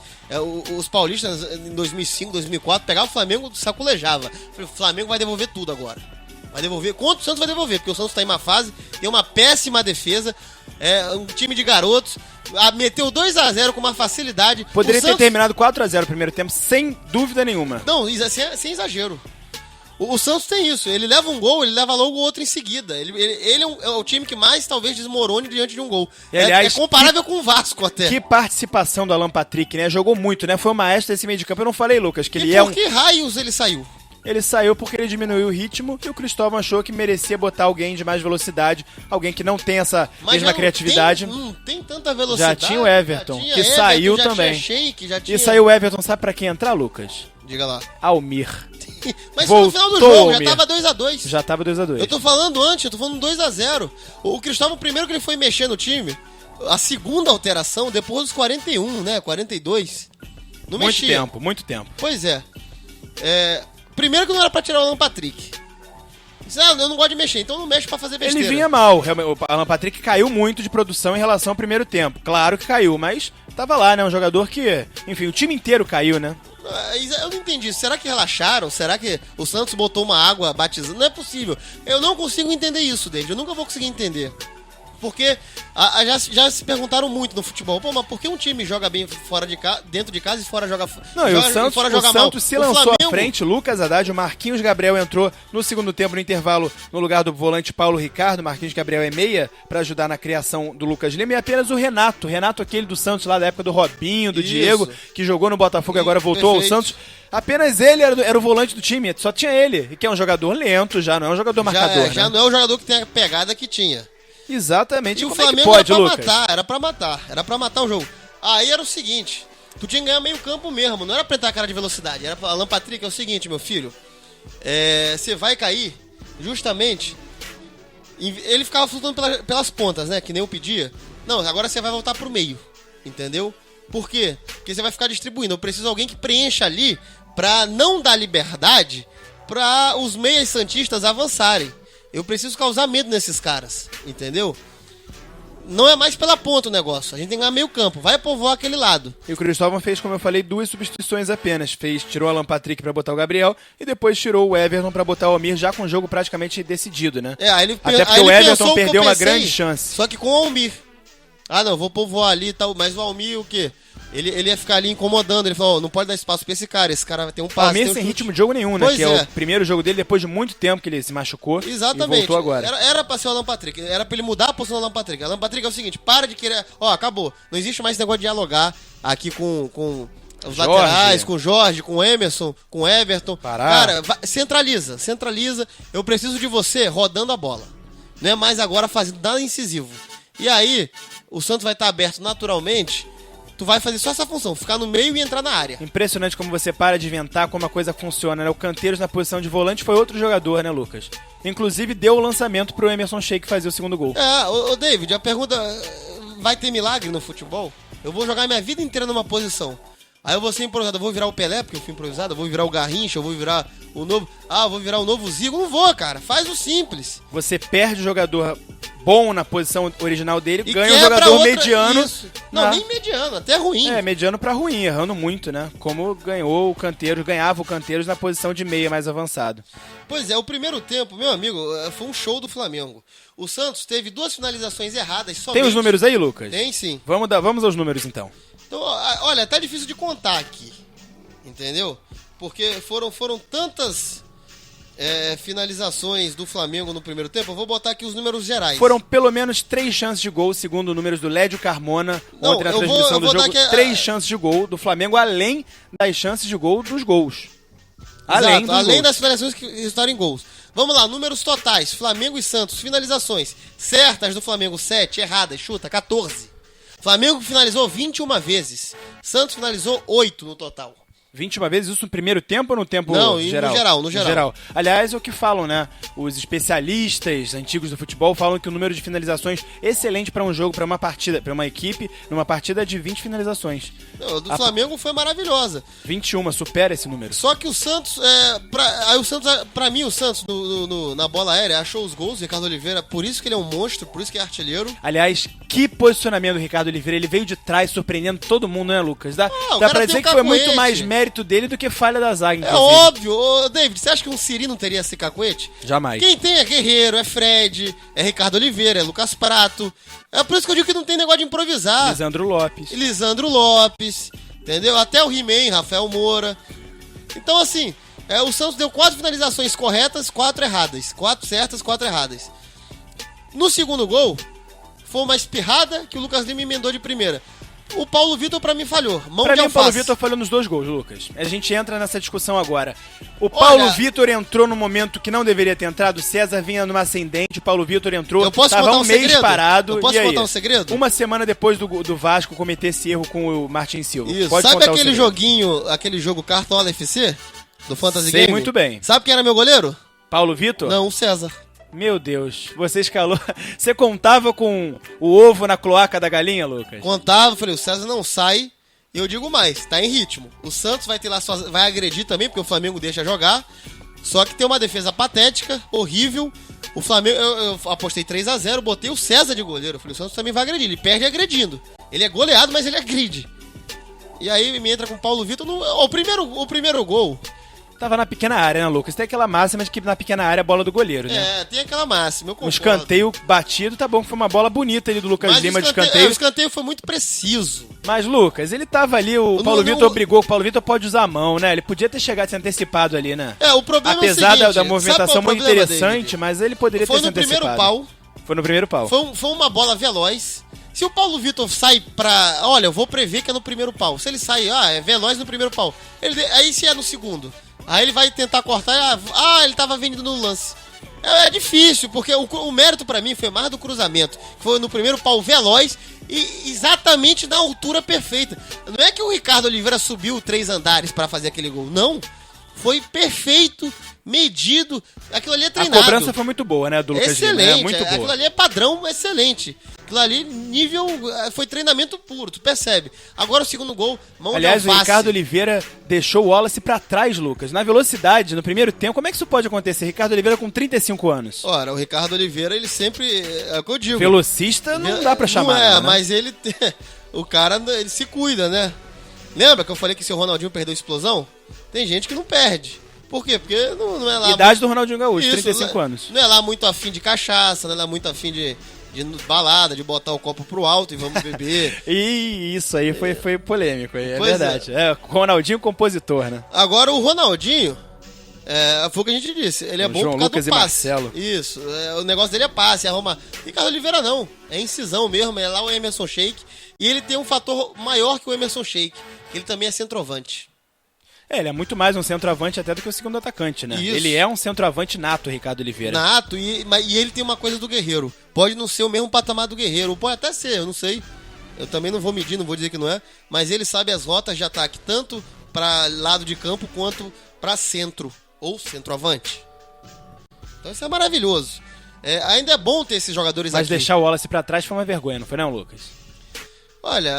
Os paulistas, em 2005, 2004, pegavam o Flamengo e saculejava. Eu falei, o Flamengo vai devolver tudo agora. Vai devolver. Quanto o Santos vai devolver? Porque o Santos tá em má fase, tem uma péssima defesa, um time de garotos, meteu 2x0 com uma facilidade. Poderia O Santos... ter terminado 4x0 no primeiro tempo, sem dúvida nenhuma. Não, sem exagero. O Santos tem isso, ele leva um gol, ele leva logo outro em seguida. Ele é o time que mais talvez desmorone diante de um gol. E, aliás, é comparável com o Vasco até. Que participação do Alan Patrick, né? Jogou muito, né? Foi o maestro desse meio de campo. Eu não falei, Lucas, que ele E é por que raios ele saiu? Ele saiu porque ele diminuiu o ritmo e o Cristóvão achou que merecia botar alguém de mais velocidade, alguém que não tem essa mesma criatividade. Não tem tanta velocidade. Já tinha o Everton, já tinha que Everton, saiu já também. Tinha Sheik, já tinha... E saiu o Everton, sabe pra quem entrar, Lucas? Diga lá. Almir. Mas foi no final do jogo, já Almir. tava 2x2. Já tava 2x2. Eu tô falando antes, eu tô falando 2x0. O Cristóvão, primeiro que ele foi mexer no time, a segunda alteração, depois dos 41, né? 42. Não Muito mexia. tempo, muito tempo. Pois é. Primeiro que não era pra tirar o Alan Patrick. Disse, eu não gosto de mexer, então não mexe pra fazer besteira. Ele vinha mal, realmente, o Alan Patrick caiu muito de produção em relação ao primeiro tempo. Claro que caiu, mas tava lá, né? Um jogador que, enfim, o time inteiro caiu, né? Eu não entendi. Será que relaxaram? Será que o Santos botou uma água batizando? Não é possível. Eu não consigo entender isso, David. Eu nunca vou conseguir entender. Porque já se perguntaram muito no futebol. Pô, mas por que um time joga bem fora de casa, dentro de casa e fora joga Não, e o Santos, fora joga o Santos se lançou Flamengo... à frente, Lucas Haddad, o Marquinhos Gabriel entrou no segundo tempo no intervalo no lugar do volante Paulo Ricardo. Marquinhos Gabriel é meia pra ajudar na criação do Lucas Lima, e apenas o Renato aquele do Santos lá da época do Robinho, do Isso. Diego, que jogou no Botafogo e agora voltou Perfeito. ao Santos. Apenas ele era o volante do time, só tinha ele, que é um jogador lento já, não é um jogador marcador, Já né? não é o jogador que tem a pegada que tinha. Exatamente. E o Como é que Flamengo pode, era pra Lucas? matar, era pra matar o jogo. Aí era o seguinte, tu tinha que ganhar meio campo mesmo, não era pra entrar cara de velocidade, era pra Alan Patrick, é o seguinte, meu filho, você vai cair, justamente, ele ficava flutuando pelas pontas, né, que nem eu pedia. Não, agora você vai voltar pro meio, entendeu? Por quê? Porque você vai ficar distribuindo, eu preciso de alguém que preencha ali pra não dar liberdade pra os meias santistas avançarem. Eu preciso causar medo nesses caras, entendeu? Não é mais pela ponta o negócio. A gente tem que ganhar meio campo. Vai povoar aquele lado. E o Cristóvão fez, como eu falei, 2 substituições apenas. Tirou o Alan Patrick pra botar o Gabriel e depois tirou o Everton pra botar o Almir, já com o jogo praticamente decidido, né? Aí ele Até porque aí o ele Everton pensou o que eu perdeu uma pensei, grande chance. Só que com o Almir. Ah, não, vou povoar ali e tal. Mas o Almir, o quê? Ele ia ficar ali incomodando. Ele falou, não pode dar espaço pra esse cara. Esse cara vai ter um O passe. Almir tem um sem chute. ritmo de jogo nenhum, né? Pois Que é o primeiro jogo dele depois de muito tempo que ele se machucou. Exatamente. E voltou agora. Era pra ser o Alan Patrick. Era pra ele mudar a posição do Alan Patrick. Alan Patrick é o seguinte, para de querer... Ó, acabou. Não existe mais esse negócio de dialogar aqui com os Jorge. laterais, com o Jorge, com o Emerson, com o Everton. Pará. Cara, centraliza. Eu preciso de você rodando a bola. Não é mais agora fazendo nada incisivo. E aí, o Santos vai estar aberto naturalmente... Tu vai fazer só essa função, ficar no meio e entrar na área. Impressionante como você para de inventar como a coisa funciona, né? O Canteiros na posição de volante foi outro jogador, né, Lucas? Inclusive deu o lançamento pro Emerson Sheik fazer o segundo gol. Ô David, a pergunta, vai ter milagre no futebol? Eu vou jogar minha vida inteira numa posição. Aí eu vou ser improvisado, eu vou virar o Pelé, porque eu fui improvisado, eu vou virar o Garrincha, eu vou virar o novo... eu vou virar o novo Zico. Não vou, cara, faz o simples. Você perde o jogador bom na posição original dele, E ganha um quebra jogador outra- mediano. Isso. Não, nem mediano, até ruim. Mediano pra ruim, errando muito, né? Como ganhava o Canteiros na posição de meia mais avançado. Pois é, o primeiro tempo, meu amigo, foi um show do Flamengo. O Santos teve 2 finalizações erradas somente. Tem os números aí, Lucas? Tem sim. Vamos aos números então. Então, olha, tá difícil de contar aqui, entendeu? Porque foram tantas finalizações do Flamengo no primeiro tempo, eu vou botar aqui os números gerais. Foram pelo menos 3 chances de gol, segundo números do Lédio Carmona, Não, ontem na eu vou- transmissão eu do vou dar jogo. aqui 3 chances de gol do Flamengo, além das chances de gol dos gols. Além dos além gols. das finalizações que resultaram em gols. Vamos lá, números totais. Flamengo e Santos, finalizações. Certas do Flamengo, 7. Erradas, chuta, 14. Flamengo finalizou 21 vezes. Santos finalizou 8 no total. 21 vezes, isso no primeiro tempo ou no tempo Não, geral? no geral. Aliás, é o que falam, né? Os especialistas antigos do futebol falam que o número de finalizações excelente para um jogo, para uma partida, para uma equipe, numa partida de 20 finalizações. Não, do Flamengo foi maravilhosa. 21, supera esse número. Só que o Santos, pra mim, o Santos na bola aérea achou os gols, o Ricardo Oliveira, por isso que ele é um monstro, por isso que é artilheiro. Aliás, que posicionamento do Ricardo Oliveira, ele veio de trás surpreendendo todo mundo, né, Lucas? Dá o pra cara dizer tem que foi cacuete. muito mais mérito dele do que falha da zaga, É inclusive. óbvio. Ô, David, você acha que um Siri não teria esse cacuete? Jamais. Quem tem é Guerreiro, é Fred, é Ricardo Oliveira, é Lucas Prato. É por isso que eu digo que não tem negócio de improvisar. Lisandro Lopes, entendeu? Até o He-Man, Rafael Moura. Então, assim, o Santos deu 4 finalizações corretas, 4 erradas. 4 certas, 4 erradas. No segundo gol, foi uma espirrada que o Lucas Lima emendou de primeira. O Paulo Vitor, pra mim, falhou. Pra mim, o Paulo Vitor falhou nos 2 gols, Lucas. A gente entra nessa discussão agora. O Paulo Vitor entrou no momento que não deveria ter entrado. O César vinha numa ascendente. O Paulo Vitor entrou. Eu posso tava contar um mês segredo? parado. Eu posso e aí? contar um segredo? Uma semana depois do Vasco cometer esse erro com o Martin Silva. Isso. Pode Sabe contar aquele o segredo. joguinho, aquele jogo Cartola FC? Do Fantasy Sei Game? muito bem. Sabe quem era meu goleiro? Paulo Vitor? Não, o César. Meu Deus, você escalou. Você contava com o ovo na cloaca da galinha, Lucas? Contava, falei, o César não sai. E eu digo mais, tá em ritmo. O Santos vai ter lá vai agredir também, porque o Flamengo deixa jogar. Só que tem uma defesa patética, horrível. O Flamengo, eu apostei 3-0, botei o César de goleiro. Eu falei, o Santos também vai agredir. Ele perde agredindo. Ele é goleado, mas ele agride. E aí me entra com o Paulo Vitor. O primeiro gol. Tava na pequena área, né, Lucas? Tem aquela máxima de que na pequena área é a bola do goleiro, né? É, tem aquela máxima, eu Um concordo. escanteio batido, tá bom que foi uma bola bonita ali do Lucas Mas Lima de o escanteio. escanteio foi muito preciso. Mas, Lucas, ele tava ali, o Paulo Vitor brigou, o Paulo Vitor pode usar a mão, né? Ele podia ter chegado, se antecipado ali, né? O problema Apesar é o seguinte, da movimentação sabe qual é o muito problema, interessante, David? mas ele poderia ter se antecipado. Foi no primeiro pau. Foi uma bola veloz. Se o Paulo Vitor sai pra... Olha, eu vou prever que é no primeiro pau. Se ele sai, é veloz no primeiro pau. Aí se é no segundo. Aí ele vai tentar cortar, ele tava vindo no lance. É difícil, porque o mérito pra mim foi mais do cruzamento. Foi no primeiro pau veloz e exatamente na altura perfeita. Não é que o Ricardo Oliveira subiu 3 andares pra fazer aquele gol, não. Foi perfeito, medido. Aquilo ali é treinado. A cobrança foi muito boa, né, do Lucas Lima, excelente, né? Muito boa. Aquilo ali é padrão excelente. Aquilo ali, nível, foi treinamento puro, tu percebe. Agora o segundo gol, mão Aliás, de o alface. Ricardo Oliveira deixou o Wallace pra trás, Lucas. Na velocidade, no primeiro tempo, como é que isso pode acontecer? Ricardo Oliveira com 35 anos. Ora, o Ricardo Oliveira, ele sempre, é o que eu digo. Velocista não dá pra chamar. Não né? mas ele, o cara, ele se cuida, né? Lembra que eu falei que se o Ronaldinho perdeu a explosão? Tem gente que não perde. Por quê? Porque não é lá... Idade do Ronaldinho Gaúcho, Isso, 35 anos. Não é lá muito afim de cachaça, não é lá muito afim de balada, de botar o copo pro alto e vamos beber. E isso aí foi polêmico, é Pois verdade. Ronaldinho compositor, né? Agora o Ronaldinho, foi o que a gente disse, ele é bom João por causa Lucas do e passe. Marcelo. Isso, o negócio dele é passe, arruma. Ricardo Oliveira não, é incisão mesmo, é lá o Emerson Sheik. E ele tem um fator maior que o Emerson Sheik, que ele também é centroavante. Ele é muito mais um centroavante até do que o segundo atacante, né? Isso. Ele é um centroavante nato, Ricardo Oliveira. Nato, e ele tem uma coisa do Guerreiro. Pode não ser o mesmo patamar do Guerreiro, pode até ser, eu não sei. Eu também não vou medir, não vou dizer que não é. Mas ele sabe as rotas de ataque, tanto para lado de campo quanto para centro, ou centroavante. Então isso é maravilhoso. Ainda é bom ter esses jogadores Mas aqui. deixar o Wallace pra trás foi uma vergonha, não foi não, Lucas? Olha,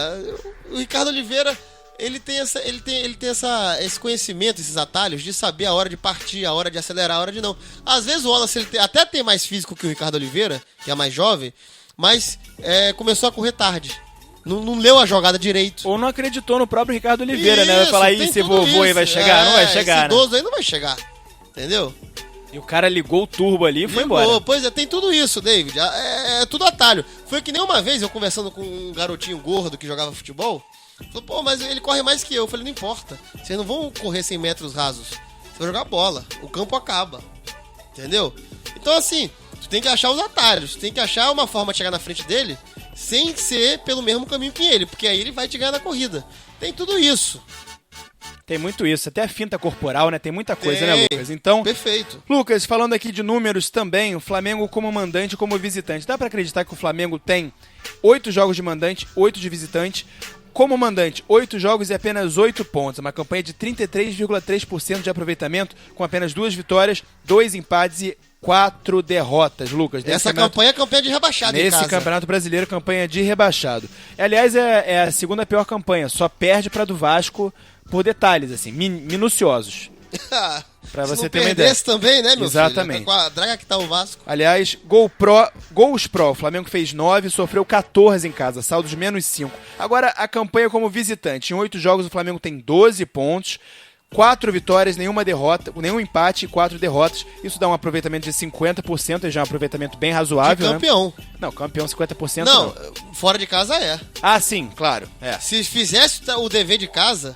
o Ricardo Oliveira, ele tem esse conhecimento, esses atalhos de saber a hora de partir, a hora de acelerar, a hora de não. Às vezes o Wallace até tem mais físico que o Ricardo Oliveira, que é mais jovem, mas começou a correr tarde. Não leu a jogada direito. Ou não acreditou no próprio Ricardo Oliveira, né? Vai Isso, falar, tem esse tudo vovô aí isso. vai chegar? Não vai chegar, esse idoso aí não vai chegar. Entendeu? E o cara ligou o turbo ali e foi embora. Pois é, tem tudo isso, David. É tudo atalho. Foi que nem uma vez eu conversando com um garotinho gordo que jogava futebol. Falou, pô, mas ele corre mais que eu. Eu falei, não importa. Vocês não vão correr 100 metros rasos. Vocês vão jogar bola. O campo acaba. Entendeu? Então, assim, tu tem que achar os atalhos. Tu tem que achar uma forma de chegar na frente dele sem ser pelo mesmo caminho que ele. Porque aí ele vai te ganhar na corrida. Tem tudo isso. Tem muito isso. Até a finta corporal, né? Tem muita coisa, Tem. né, Lucas? Então, Perfeito. Lucas, falando aqui de números também, o Flamengo como mandante e como visitante. Dá pra acreditar que o Flamengo tem 8 jogos de mandante, 8 de visitante, como mandante, 8 jogos e apenas 8 pontos. Uma campanha de 33,3% de aproveitamento, com apenas 2 vitórias, 2 empates e 4 derrotas, Lucas. Essa campanha é campanha de rebaixado em casa. Nesse Campeonato Brasileiro, campanha de rebaixado. Aliás, é a segunda pior campanha, só perde pra do Vasco por detalhes, assim, minuciosos. Pra Se você não ter uma ideia. perdesse também, né, meu Exatamente. filho? Com a draga que tá o Vasco. Aliás, gols pro, o Flamengo fez 9, sofreu 14 em casa, saldo de menos 5. Agora, a campanha como visitante. Em 8 jogos, o Flamengo tem 12 pontos, 4 vitórias, nenhuma derrota, nenhum empate e 4 derrotas. Isso dá um aproveitamento de 50%, já é um aproveitamento bem razoável, De campeão. né? Não, campeão 50% Não, fora de casa é. Ah, sim, claro. É. Se fizesse o dever de casa,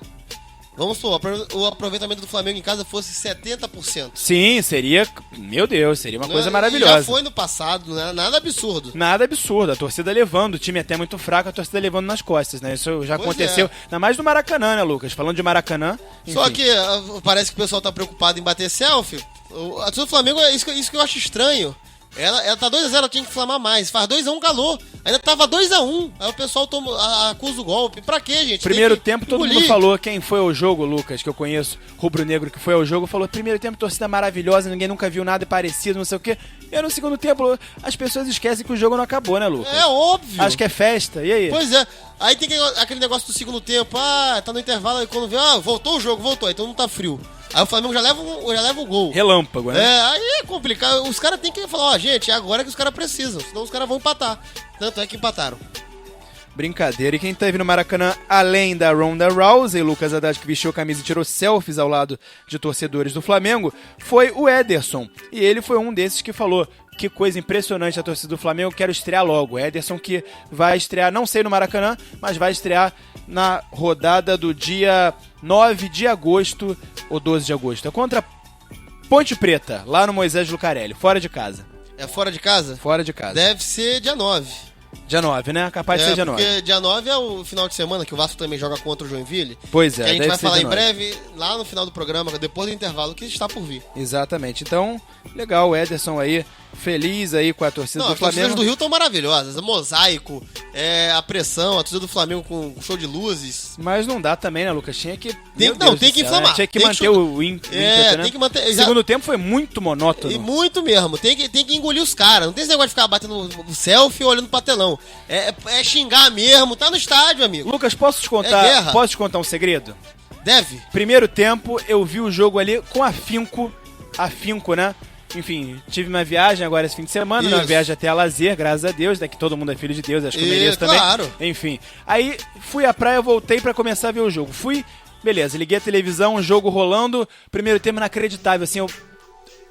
vamos supor, o aproveitamento do Flamengo em casa fosse 70%. Sim, seria, meu Deus, seria uma coisa E maravilhosa. já foi no passado, né? Nada absurdo. Nada absurdo, a torcida levando, o time até muito fraco, a torcida levando nas costas, né? Isso já Pois aconteceu, é. ainda mais no Maracanã, né, Lucas? Falando de Maracanã, Só enfim. que parece que o pessoal tá preocupado em bater selfie. A torcida do Flamengo é isso que eu acho estranho. Ela tá 2x0, ela tinha que inflamar mais. Faz 2x1, calou. Ainda tava 2x1. Aí o pessoal acusa o golpe. Pra quê, gente? Primeiro Tem que tempo, todo mundo engolir. falou, quem foi ao jogo, Lucas, que eu conheço, rubro-negro que foi ao jogo, falou, primeiro tempo, torcida maravilhosa, ninguém nunca viu nada parecido, não sei o quê. E aí, no segundo tempo, as pessoas esquecem que o jogo não acabou, né, Lucas? É óbvio. Acho que é festa, e aí? Pois é. Aí tem aquele negócio do segundo tempo. Tá no intervalo. Aí quando vê, voltou o jogo, voltou. Então não tá frio. Aí o Flamengo já leva o gol. Relâmpago, né? Aí é complicado. Os caras têm que falar, gente, é agora que os caras precisam. Senão os caras vão empatar. Tanto é que empataram. Brincadeira. E quem teve no Maracanã, além da Ronda Rousey, Lucas Haddad, que vestiu a camisa e tirou selfies ao lado de torcedores do Flamengo, foi o Ederson. E ele foi um desses que falou, que coisa impressionante a torcida do Flamengo, quero estrear logo. Ederson que vai estrear, não sei no Maracanã, mas vai estrear na rodada do dia 9 de agosto, ou 12 de agosto. É contra Ponte Preta, lá no Moisés Lucarelli, fora de casa. É fora de casa? Fora de casa. Deve ser dia 9. Dia 9, né? Capaz de ser dia 9. Porque dia 9 é o final de semana que o Vasco também joga contra o Joinville. Pois é, que a gente deve vai ser falar dia em 9. breve, lá no final do programa, depois do intervalo, que está por vir. Exatamente. Então, legal, o Ederson aí, feliz aí com a torcida Não, do as torcidas Flamengo. do Rio estão maravilhosas. O mosaico, a pressão, a torcida do Flamengo com show de luzes. Mas não dá também, né, Lucas? Tinha que... Tem Meu Deus que do céu, inflamar. né? Tinha que Tem que manter chutar. o ímpeto, né? Tem que manter... O segundo tempo foi muito monótono. E muito mesmo, tem que engolir os caras. Não tem esse negócio de ficar batendo selfie ou olhando pra telão. É xingar mesmo, tá no estádio, amigo. Lucas, posso te guerra. contar um segredo? Deve. Primeiro tempo, eu vi o jogo ali com afinco, né? Enfim, tive uma viagem agora esse fim de semana, uma Isso. viagem até a lazer, graças a Deus, daqui todo mundo é filho de Deus, acho que eu mereço também. Claro. Enfim, aí fui à praia, voltei pra começar a ver o jogo. Beleza, liguei a televisão, o jogo rolando, primeiro tempo inacreditável, assim, eu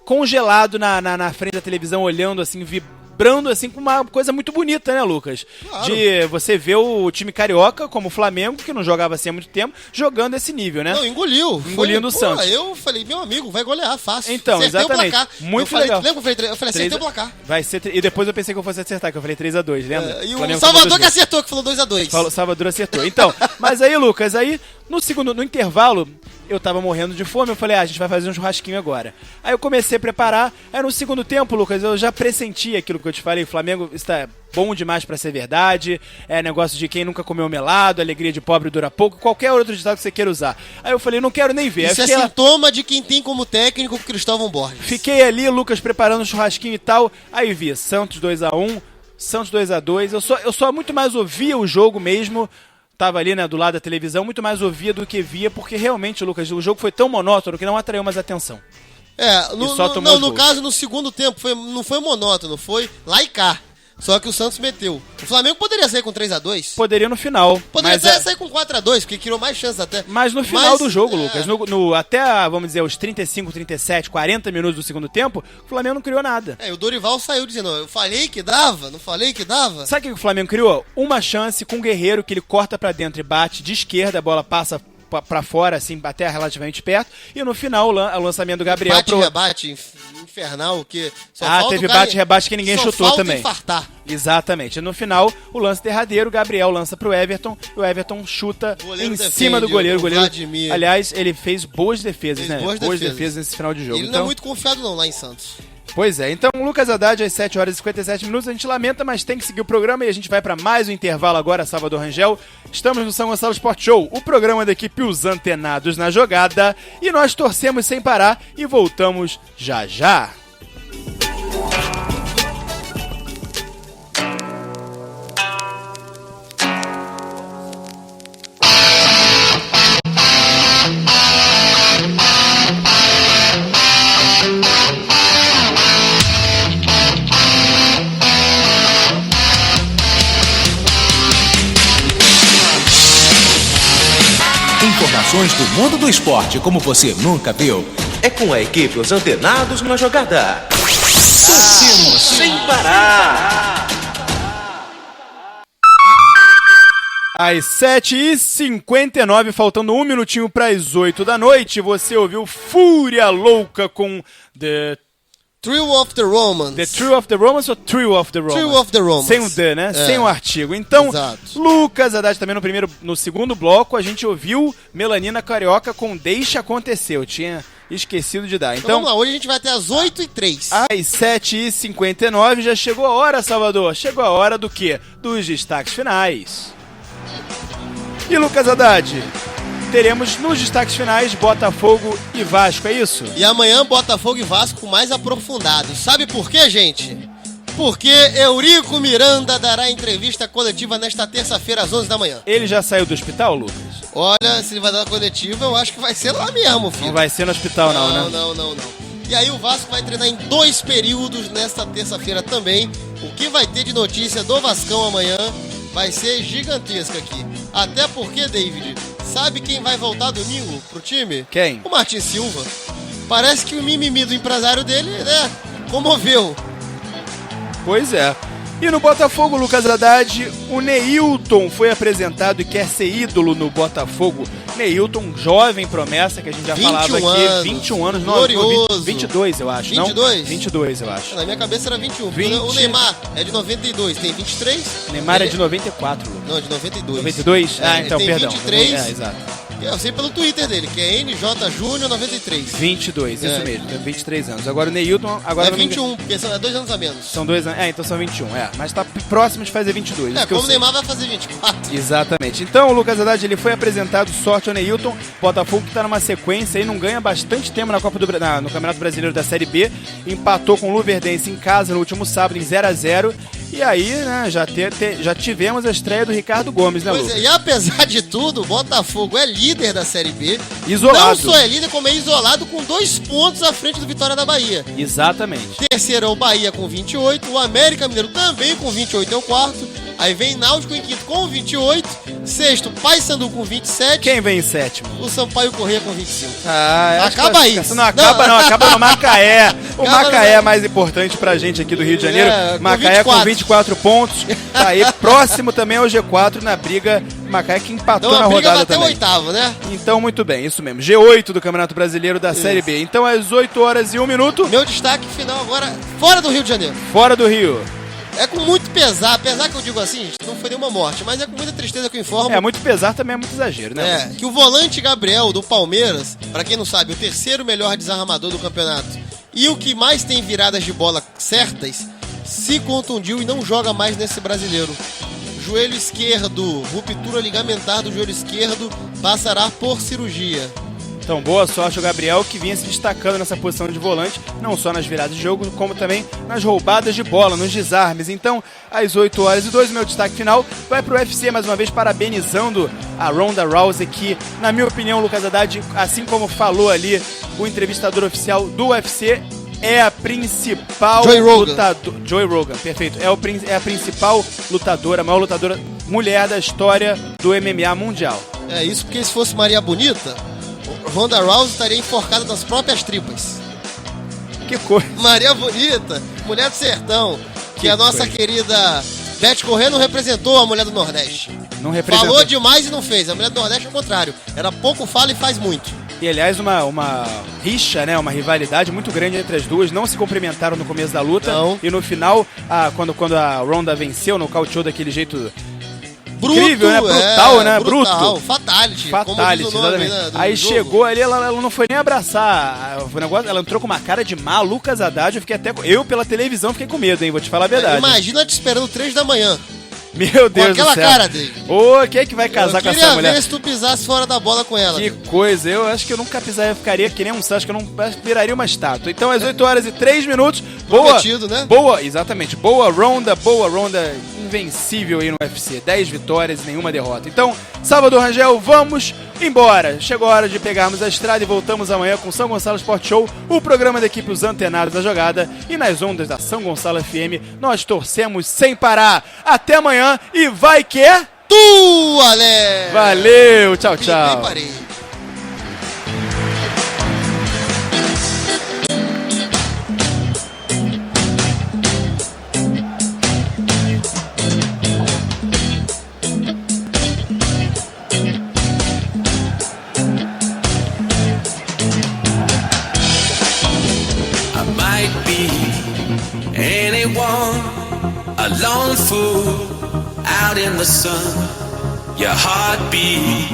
congelado na frente da televisão, olhando assim, vibrando assim com uma coisa muito bonita, né, Lucas? Claro. De você ver o time carioca, como o Flamengo, que não jogava assim há muito tempo, jogando esse nível, né? Não, engoliu. Engolindo o Santos. Eu falei, meu amigo, vai golear fácil. Então, Acertei exatamente. o placar. Muito eu falei, legal. Lembra que eu falei, acertei o placar. Vai ser e depois eu pensei que eu fosse acertar, que eu falei 3-2, lembra? E o Flamengo Salvador tomou que 2 acertou, que falou 2x2. gols. Salvador acertou. Então, mas aí, Lucas, no intervalo, eu tava morrendo de fome, eu falei, a gente vai fazer um churrasquinho agora. Aí eu comecei a preparar, aí no segundo tempo, Lucas, eu já pressenti aquilo que eu te falei, o Flamengo está bom demais pra ser verdade, é negócio de quem nunca comeu melado, alegria de pobre dura pouco, qualquer outro ditado que você queira usar. Aí eu falei, não quero nem ver. Isso Aí é sintoma de quem tem como técnico o Cristóvão Borges. Fiquei ali, Lucas, preparando um churrasquinho e tal, aí vi Santos 2x1, Santos 2x2, eu só muito mais ouvia o jogo mesmo, tava ali, né, do lado da televisão, muito mais ouvia do que via, porque realmente, Lucas, o jogo foi tão monótono que não atraiu mais atenção. No caso, no segundo tempo, não foi monótono, foi lá e cá. Só que o Santos meteu. O Flamengo poderia sair com 3x2. Poderia no final. Poderia mas sair com 4x2, porque criou mais chances até. Mas no final do jogo, Lucas, até, vamos dizer, os 35, 37, 40 minutos do segundo tempo, o Flamengo não criou nada. E o Dorival saiu dizendo, eu falei que dava, não falei que dava. Sabe o que o Flamengo criou? Uma chance com o Guerreiro, que ele corta pra dentro e bate de esquerda, a bola passa pra fora, assim, até relativamente perto, e no final o lançamento do Gabriel Bate-rebate infernal, que só falta teve o cara... bate-rebate que ninguém só chutou falta também. Infartar. Exatamente. No final, o lance derradeiro, o Gabriel lança pro Everton, e o Everton chuta em cima do goleiro. O goleiro, Vladimir. aliás, ele fez boas defesas, né? Boas defesas defesas nesse final de jogo. Ele não é muito confiado não lá em Santos. Pois é, então Lucas Haddad às 7 horas e 57 minutos, a gente lamenta, mas tem que seguir o programa e a gente vai para mais um intervalo agora, Salvador Rangel. Estamos no São Gonçalo Sport Show, o programa da equipe Os Antenados na Jogada, e nós torcemos sem parar e voltamos já já. Informações do mundo do esporte como você nunca viu. É com a equipe Os Antenados na Jogada. Torcemos sem parar. Às 7h59, faltando um minutinho para as 8 da noite, você ouviu Fúria Louca com The Thrill of the Romance. The Thrill of the Romance ou Thrill of the Romance? Thrill of the Romance. Sem o The, né? É. Sem o artigo. Então, Exato. Lucas Haddad também no segundo bloco, a gente ouviu Melanina Carioca com Deixa Acontecer. Eu tinha esquecido de dar. Então Então, vamos lá, hoje a gente vai até às 8h03. às 7h59 já chegou a hora, Salvador. Chegou a hora do quê? Dos destaques finais. E Lucas Haddad, teremos nos destaques finais Botafogo e Vasco, é isso? E amanhã Botafogo e Vasco mais aprofundado. Sabe por quê, gente? Porque Eurico Miranda dará entrevista coletiva nesta terça-feira às 11 da manhã. Ele já saiu do hospital, Lucas? Olha, se ele vai dar coletiva, eu acho que vai ser lá mesmo, filho. Não vai ser no hospital não, né? Não. E aí o Vasco vai treinar em 2 períodos nesta terça-feira também. O que vai ter de notícia do Vascão amanhã vai ser gigantesca aqui. Até porque, David, sabe quem vai voltar domingo pro time? Quem? O Martin Silva. Parece que o mimimi do empresário dele, né, comoveu. Pois é. E no Botafogo, Lucas Haddad, o Neilton foi apresentado e quer ser ídolo no Botafogo. Neilton, jovem promessa, que a gente já falava aqui, anos, 21 anos, glorioso. 22 eu acho, 22? não? 22 eu acho. Na minha cabeça era 21. 20. O Neymar é de 92, tem 23? O Neymar Ele- é de 94, Lucas. Não, é de 92. 92? É, Ah, ele então, tem perdão. 23. É, exato. Eu sei pelo Twitter dele, que é NJ Júnior 93. 22, isso É. mesmo, tem 23 anos. Agora o Neilton, agora É não me engano- 21, porque são 2 anos a menos. São 2 anos, então são 21, mas tá próximo de fazer 22, É, isso que eu como o sei. Neymar vai fazer 24. Exatamente. Então, o Lucas Haddad, ele foi apresentado, sorte ao Neilton. Botafogo que tá numa sequência aí, não ganha bastante tempo na Copa do no Campeonato Brasileiro da Série B. Empatou com o Luverdense em casa no último sábado em 0x0. E aí, né, já tivemos a estreia do Ricardo Gomes, né, Pois Lucas? é, e apesar de tudo, o Botafogo é líder da Série B. Isolado. Não só é líder, como é isolado com 2 pontos à frente do Vitória da Bahia. Exatamente. Terceiro é o Bahia com 28, o América Mineiro também com 28 é o quarto. Aí vem Náutico em quinto com 28, sexto Paysandu com 27, Quem vem em sétimo? o Sampaio Corrêa com 25. Ah, Acaba aí. Não acaba não, acaba no Macaé. O Acaba Macaé no- é mais importante pra gente aqui do Rio de Janeiro. É, com Macaé com 24. 24 pontos. Tá aí próximo também ao G4 na briga. Macaé que empatou Então na a briga rodada vai até o também. oitavo, né? Então, muito bem, isso mesmo. G8 do Campeonato Brasileiro da Série B. Então, às 8 horas e 1 minuto, Meu destaque final agora, fora do Rio de Janeiro. fora do Rio. É com muito pesar, apesar que eu digo assim, gente, não foi nenhuma morte, mas é com muita tristeza que eu informo. É, muito pesar também é muito exagero, né? É, que o volante Gabriel do Palmeiras, pra quem não sabe, o terceiro melhor desarmador do campeonato e o que mais tem viradas de bola certas, se contundiu e não joga mais nesse brasileiro. Joelho esquerdo, ruptura ligamentar do joelho esquerdo, passará por cirurgia. Então, boa sorte ao Gabriel, que vinha se destacando nessa posição de volante, não só nas viradas de jogo, como também nas roubadas de bola, nos desarmes. Então, às 8 horas e 2, meu destaque final vai pro UFC, mais uma vez, parabenizando a Ronda Rousey, que, na minha opinião, Lucas Haddad, assim como falou ali o entrevistador oficial do UFC, é a principal Joey Rogan. lutadora... Joey Rogan, perfeito. É a principal lutadora, a maior lutadora mulher da história do MMA mundial. É isso, porque se fosse Maria Bonita, Ronda Rousey estaria enforcada nas próprias tripas. Que coisa. Maria Bonita, mulher do sertão, que a nossa coisa. querida Beth Corrêa não representou a mulher do Nordeste. Não representa. Falou demais e não fez. A mulher do Nordeste é o contrário. Era pouco fala e faz muito. E, aliás, uma rixa, né, uma rivalidade muito grande entre as duas. Não se cumprimentaram no começo da luta. Não. E no final, quando a Ronda venceu, nocauteou daquele jeito incrível, né? Brutal, né? Brutal. Bruto. Fatality. Fatality, como diz o nome, exatamente. né, do Aí jogo. chegou ali, ela não foi nem abraçar o negócio, ela entrou com uma cara de malucas Haddad, eu fiquei até... Eu, pela televisão, fiquei com medo, hein? Vou te falar a verdade. Imagina te esperando 3 da manhã. Meu Deus do céu. aquela cara dele. Ô, quem é que vai casar com essa Eu mulher? queria ver se tu pisasse fora da bola com ela. Que coisa, eu acho que eu nunca pisaria, ficaria que nem um saco, acho que eu não viraria uma estátua. Então, às 8 horas e 3 minutos, Prometido, né? Exatamente, boa ronda invencível aí no UFC, 10 vitórias e nenhuma derrota. Então, Salvador Rangel, vamos embora. Chegou a hora de pegarmos a estrada e voltamos amanhã com São Gonçalo Sport Show, o programa da equipe Os Antenados da Jogada, e nas ondas da São Gonçalo FM, nós torcemos sem parar. Até amanhã e vai que é... Tu, Ale! Valeu, tchau, tchau. Nem parei. I might be anyone, a lone fool out in the sun. Your heartbeat